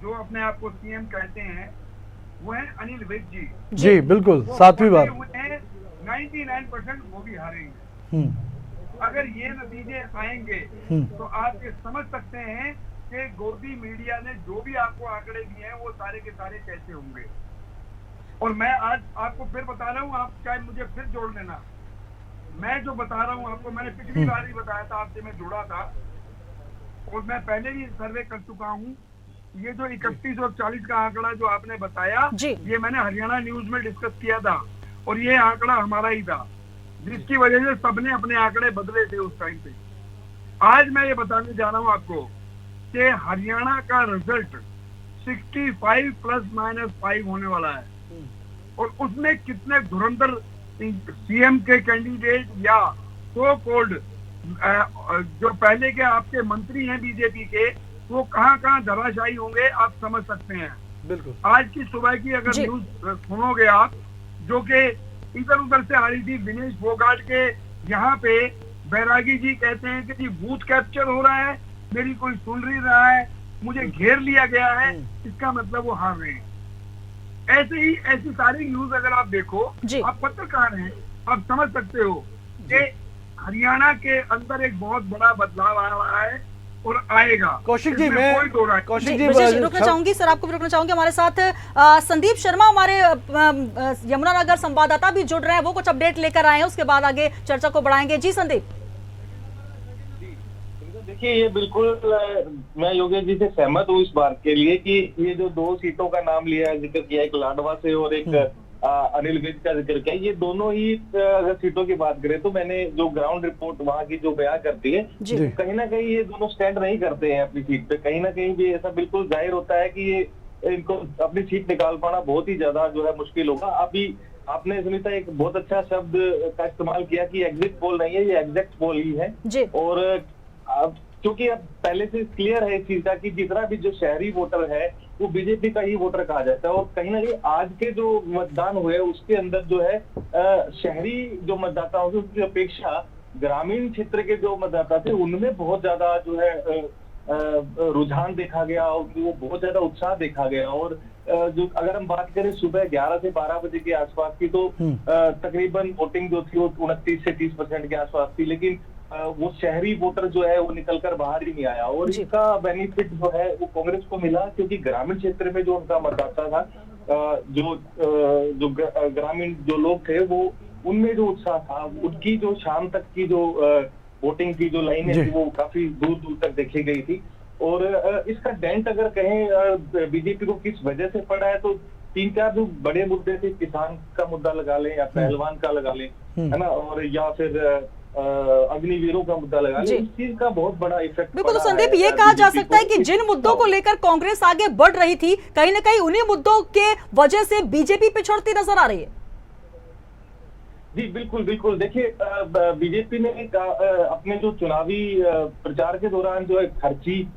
जो अपने आप को सीएम कहते हैं वो है अनिल विज जी। बिल्कुल, 7वीं बार 99% वो भी हारेंगे। अगर ये नतीजे आएंगे तो आप ये समझ सकते हैं कि गोदी मीडिया ने जो भी आपको आंकड़े दिए हैं वो सारे के सारे कैसे होंगे। और मैं आज आपको फिर बता रहा हूँ, आप चाहे मुझे फिर जोड़ लेना, मैं जो बता रहा हूँ आपको, मैंने पिछली बार ही बताया था, आपसे मैं जुड़ा था और मैं पहले भी सर्वे कर चुका हूँ। ये जो 31 और 40 का आंकड़ा जो आपने बताया, ये मैंने हरियाणा न्यूज में डिस्कस किया था और ये आंकड़ा हमारा ही था, जिसकी वजह से सबने अपने आंकड़े बदले थे उस टाइम पे। आज मैं ये बताने जा रहा हूँ आपको कि हरियाणा का रिजल्ट 65 ± 5 होने वाला है और उसमें कितने धुरंधर सीएम के कैंडिडेट या सो कॉल्ड जो पहले के आपके मंत्री हैं बीजेपी के, वो कहाँ कहाँ धराशायी होंगे आप समझ सकते हैं। बिल्कुल। आज की सुबह की अगर न्यूज सुनोगे आप, जो कि इधर उधर से आ रही थी, विनेश फोगाट के यहाँ पे बैरागी जी कहते हैं कि जी बूथ कैप्चर हो रहा है, मेरी कोई सुन नहीं रहा है, मुझे घेर लिया गया है, इसका मतलब वो हार रहे हैं। ऐसे ही ऐसी सारी न्यूज अगर आप देखो, आप पत्रकार हैं, आप समझ सकते हो कि हरियाणा के अंदर एक बहुत बड़ा बदलाव आ रहा है और आएगा। कौशिक जी, मैं कौशिक जी रुकना चाहूंगी, सर आपको भी रुकना चाहूंगी। हमारे साथ संदीप शर्मा हमारे यमुनानगर संवाददाता भी जुड़ रहे हैं, वो कुछ अपडेट लेकर आए हैं, उसके बाद आगे चर्चा को बढ़ाएंगे। जी संदीप। देखिए, ये बिल्कुल मैं योगेश जी से सहमत हूँ इस बात के लिए कि ये जो 2 सीटों का नाम लिया है, जिक्र किया, एक लाडवा से और एक अनिल विज का जिक्र किया, ये दोनों ही अगर सीटों की बात करें तो मैंने जो ग्राउंड रिपोर्ट वहाँ की जो बयां करती है, कहीं ना कहीं ये दोनों स्टैंड नहीं करते हैं अपनी सीट पे। कहीं ना कहीं भी ऐसा बिल्कुल जाहिर होता है कि ये इनको अपनी सीट निकाल पाना बहुत ही ज्यादा जो है मुश्किल होगा। अभी आपने सुनीता एक बहुत अच्छा शब्द का इस्तेमाल किया कि एग्जिट पोल नहीं है, ये एग्जैक्ट पोल ही है। और क्योंकि अब पहले से क्लियर है इस चीज का कि जितना भी जो शहरी वोटर है वो बीजेपी का ही वोटर कहा जाता है। और कहीं ना कहीं आज के जो मतदान हुए उसके अंदर जो है शहरी जो मतदाता होंगे उसकी अपेक्षा ग्रामीण क्षेत्र के जो मतदाता थे उनमें बहुत ज्यादा जो है रुझान देखा गया और वो बहुत ज्यादा उत्साह देखा गया। और जो अगर हम बात करें सुबह 11 से 12 बजे के आसपास की, तो तकरीबन वोटिंग जो थी वो 29 से 30% के आसपास थी, लेकिन वो शहरी वोटर जो है वो निकलकर बाहर ही नहीं आया। और इसका बेनिफिट जो है वो कांग्रेस को मिला, क्योंकि ग्रामीण क्षेत्र में जो उनका मतदाता था, जो ग्रामीण जो लोग थे, वो उनमें जो उत्साह था, उनकी जो शाम तक की जो वोटिंग की जो लाइनें थी वो काफी दूर दूर तक देखी गई थी। और इसका डेंट अगर कहें बीजेपी को किस वजह से पड़ा है, तो 3-4 जो बड़े मुद्दे थे, किसान का मुद्दा लगा लें या पहलवान का लगा लें, है ना, और या फिर अग्निवीरों का मुद्दा लगा लें, इस चीज का बहुत बड़ा इफेक्ट। बिल्कुल। तो संदीप, ये कहा जा सकता है कि जिन मुद्दों को लेकर कांग्रेस आगे बढ़ रही थी, कहीं ना कहीं उन्हीं मुद्दों के वजह से बीजेपी पिछड़ती नजर आ रही है। जी बिल्कुल बिल्कुल। देखिए, बीजेपी ने अपने जो चुनावी प्रचार के दौरान जो है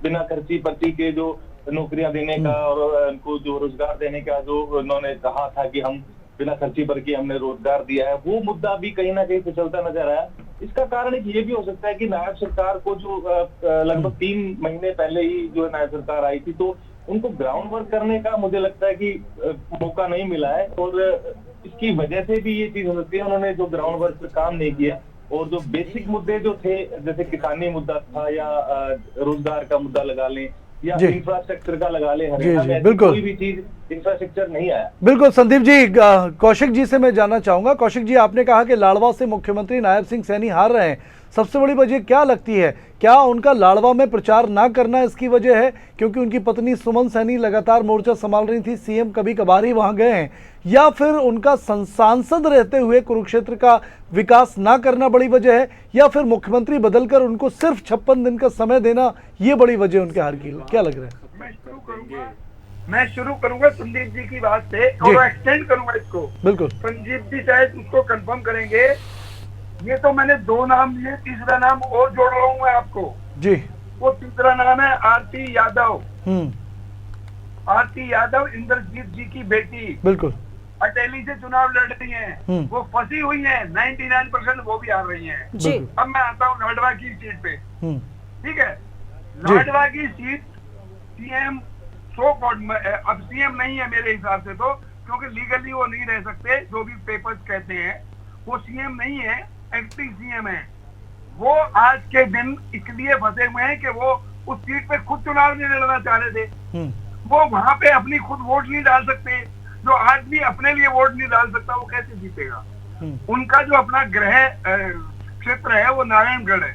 बिना खर्ची पर्ची के जो नौकरियां देने का और उनको जो रोजगार देने का जो उन्होंने कहा था कि हम बिना खर्ची पर के हमने रोजगार दिया है, वो मुद्दा भी कहीं ना कहीं फिसलता नजर आया। इसका कारण एक ये भी हो सकता है कि नायब सरकार को जो लगभग 3 महीने पहले ही जो नायब सरकार आई थी, तो उनको ग्राउंड वर्क करने का मुझे लगता है कि मौका नहीं मिला है। और इसकी वजह से भी ये चीज हो सकती है, उन्होंने जो ग्राउंड वर्क पर काम नहीं किया। और जो बेसिक मुद्दे जो थे, जैसे किसानी मुद्दा था या रोजगार का मुद्दा लगा लें या इंफ्रास्ट्रक्चर का लगा ले, हरियाणा में बिल्कुल कोई भी चीज इंफ्रास्ट्रक्चर नहीं आया। बिल्कुल संदीप जी, कौशिक जी से मैं जानना चाहूंगा। कौशिक जी, आपने कहा कि लाडवा से मुख्यमंत्री नायब सिंह सैनी हार रहे हैं, सबसे बड़ी वजह क्या लगती है? क्या उनका लाडवा में प्रचार ना करना इसकी वजह है, क्योंकि उनकी पत्नी सुमन सैनी लगातार मोर्चा संभाल रही थी, सीएम कभी कभार ही वहां गए हैं, या फिर उनका सांसद रहते हुए कुरुक्षेत्र का विकास ना करना बड़ी वजह है, या फिर मुख्यमंत्री बदलकर उनको सिर्फ 56 दिन का समय देना ये बड़ी वजह उनके हार की? क्या लग रहा है? मैं शुरू करूंगा संदीप जी की बात से और एक्सटेंड करूंगा इसको। बिल्कुल। संदीप जी शायद उसको कंफर्म करेंगे। ये तो मैंने 2 नाम लिए, तीसरा नाम और जोड़ रहा हूँ मैं आपको जी। वो तीसरा नाम है आरती यादव। आरती यादव इंद्रजीत जी की बेटी, बिल्कुल, अटेली से चुनाव लड़ रही हैं। वो फंसी हुई हैं, 99% वो भी हार रही हैं जी। अब मैं आता हूँ लाडवा की सीट पे, ठीक है। लाडवा की सीट सीएम अब सीएम नहीं है मेरे हिसाब से, तो क्योंकि लीगली वो नहीं रह सकते, जो भी पेपर्स कहते हैं, वो सीएम नहीं है, एक्टिंग सीएम है। वो आज के दिन इसलिए फंसे हुए हैं कि वो उस सीट पे खुद चुनाव नहीं लड़ना चाह रहे थे। वो वहां पे अपनी खुद वोट नहीं डाल सकते। जो आदमी अपने लिए वोट नहीं डाल सकता वो कैसे जीतेगा? उनका जो अपना गृह क्षेत्र है वो नारायणगढ़ है।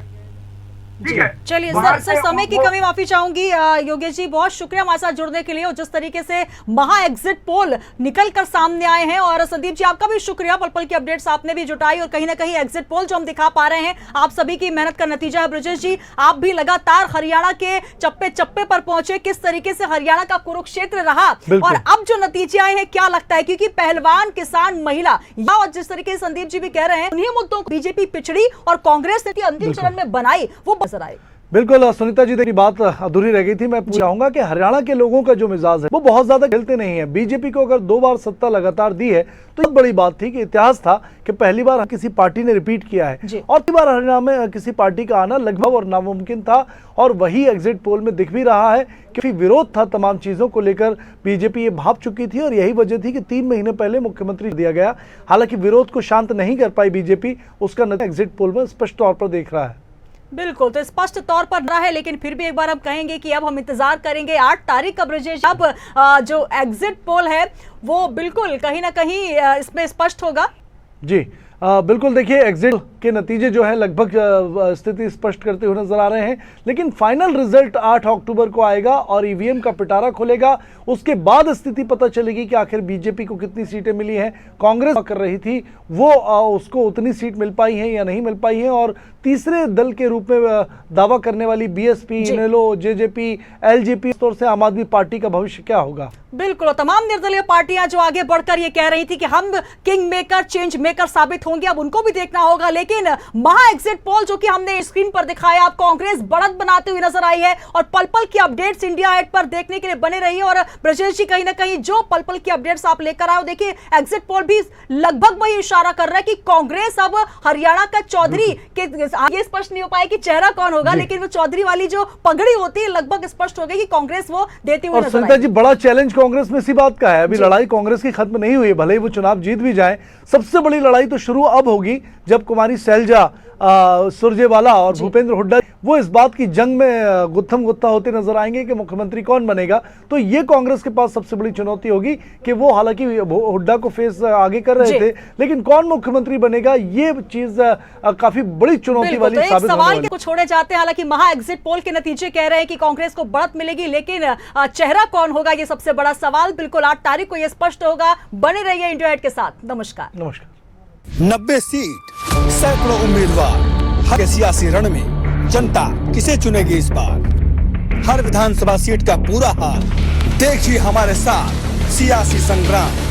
ठीक है। चलिए बाहर सर, से समय की उनको- कमी माफी चाहूंगी। योगेश जी बहुत शुक्रिया हमारे साथ जुड़ने के लिए, और जिस तरीके से महा एग्जिट पोल निकल कर सामने आए हैं, और संदीप जी आपका भी शुक्रिया, पल पल की अपडेट्स आपने भी जुटाई, और कहीं ना कहीं एग्जिट पोल जो हम दिखा पा रहे हैं आप सभी की मेहनत का नतीजा है। ब्रजेश जी आप भी लगातार हरियाणा के चप्पे चप्पे पर पहुंचे, किस तरीके से हरियाणा का कुरुक्षेत्र रहा और अब जो नतीजे आए हैं क्या लगता है, क्योंकि पहलवान, किसान, महिला, या और जिस तरीके से संदीप जी भी कह रहे हैं उन्हीं मुद्दों को बीजेपी पिछड़ी और कांग्रेस ने अंतिम चरण में बनाई, वो नजर आई। बिल्कुल सुनीता जी, की बात अधूरी रह गई थी। मैं चाहूंगा कि हरियाणा के लोगों का जो मिजाज है वो बहुत ज्यादा खेलते नहीं है। बीजेपी को अगर 2 बार सत्ता लगातार दी है तो एक बड़ी बात थी कि इतिहास था कि पहली बार किसी पार्टी ने रिपीट किया है, और पहली बार हरियाणा में किसी पार्टी का आना लगभग और नामुमकिन था, और वही एग्जिट पोल में दिख भी रहा है कि विरोध था तमाम चीजों को लेकर। बीजेपी ये भाप चुकी थी और यही वजह थी कि 3 महीने पहले मुख्यमंत्री दिया गया। हालांकि विरोध को शांत नहीं कर पाई बीजेपी, उसका नतीजा एग्जिट पोल में स्पष्ट तौर पर देख रहा है। बिल्कुल, तो स्पष्ट तौर पर रहा है, लेकिन फिर भी एक बार हम कहेंगे कि अब हम इंतजार करेंगे 8 तारीख का ब्रजेश। अब जो एग्जिट पोल है वो बिल्कुल कहीं ना कहीं इसमें स्पष्ट होगा। जी बिल्कुल, देखिए एग्जिट के नतीजे जो है लगभग स्थिति स्पष्ट करते हुए नजर आ रहे हैं, लेकिन फाइनल रिजल्ट 8 अक्टूबर को आएगा और ईवीएम का पिटारा खुलेगा। उसके बाद स्थिति पता चलेगी कि आखिर बीजेपी को कितनी सीटें मिली हैं। कांग्रेस कर रही थी वो उसको उतनी सीट मिल पाई है या नहीं मिल पाई है, और तीसरे दल के रूप में दावा करने वाली बीएसपी, इनेलो, जेजेपी, एलजेपी, तौर से आम आदमी पार्टी का भविष्य क्या होगा। बिल्कुल, तमाम निर्दलीय पार्टियां जो आगे बढ़कर ये कह रही थी कि हम किंग मेकर, चेंज मेकर साबित होंगे, अब उनको भी देखना होगा। लेकिन महा एग्जिट पोल जो कि हमने स्क्रीन पर दिखाया, अब कांग्रेस बढ़त बनाते हुए नजर आई है, और पल पल की अपडेट्स इंडिया एट पर देखने के लिए बने रही है। और ब्रजेश जी कहीं ना कहीं जो पल पल की अपडेट्स आप लेकर आए, देखिए एग्जिट पोल भी लगभग वही इशारा कर रहा है कि कांग्रेस अब हरियाणा का चौधरी के आगे स्पष्ट नहीं हो पाया कि चेहरा कौन होगा, लेकिन वो चौधरी वाली जो पगड़ी होती है लगभग स्पष्ट हो गई कि कांग्रेस वो देती हुई नजर आई। जी बड़ा चैलेंज कांग्रेस में इसी बात का है, अभी लड़ाई कांग्रेस की खत्म नहीं हुई, भले ही वो चुनाव जीत भी जाए। सबसे बड़ी लड़ाई तो शुरू अब होगी जब कुमारी सैलजा, सुरजेवाला और भूपेंद्र हुड्डा वो इस बात की जंग में गुत्थम गुत्था होते नजर आएंगे कि मुख्यमंत्री कौन बनेगा। तो ये कांग्रेस के पास सबसे बड़ी चुनौती होगी कि वो हालांकि हुड्डा को फेस आगे कर रहे थे, लेकिन कौन मुख्यमंत्री बनेगा ये चीज काफी बड़ी चुनौती वाली साबित होने वाली है। को छोड़े जाते हैं, हालांकि महा एग्जिट पोल के नतीजे कह रहे हैं कि कांग्रेस को बढ़त मिलेगी, लेकिन चेहरा कौन होगा ये सबसे बड़ा सवाल। बिल्कुल 8 तारीख को ये स्पष्ट होगा। बने रहिए इंडिया एट के साथ। नमस्कार। 90 सीट, सैकड़ों उम्मीदवार, हर सियासी रण में जनता किसे चुनेगी इस बार। हर विधानसभा सीट का पूरा हाल देखिए हमारे साथ सियासी संग्राम।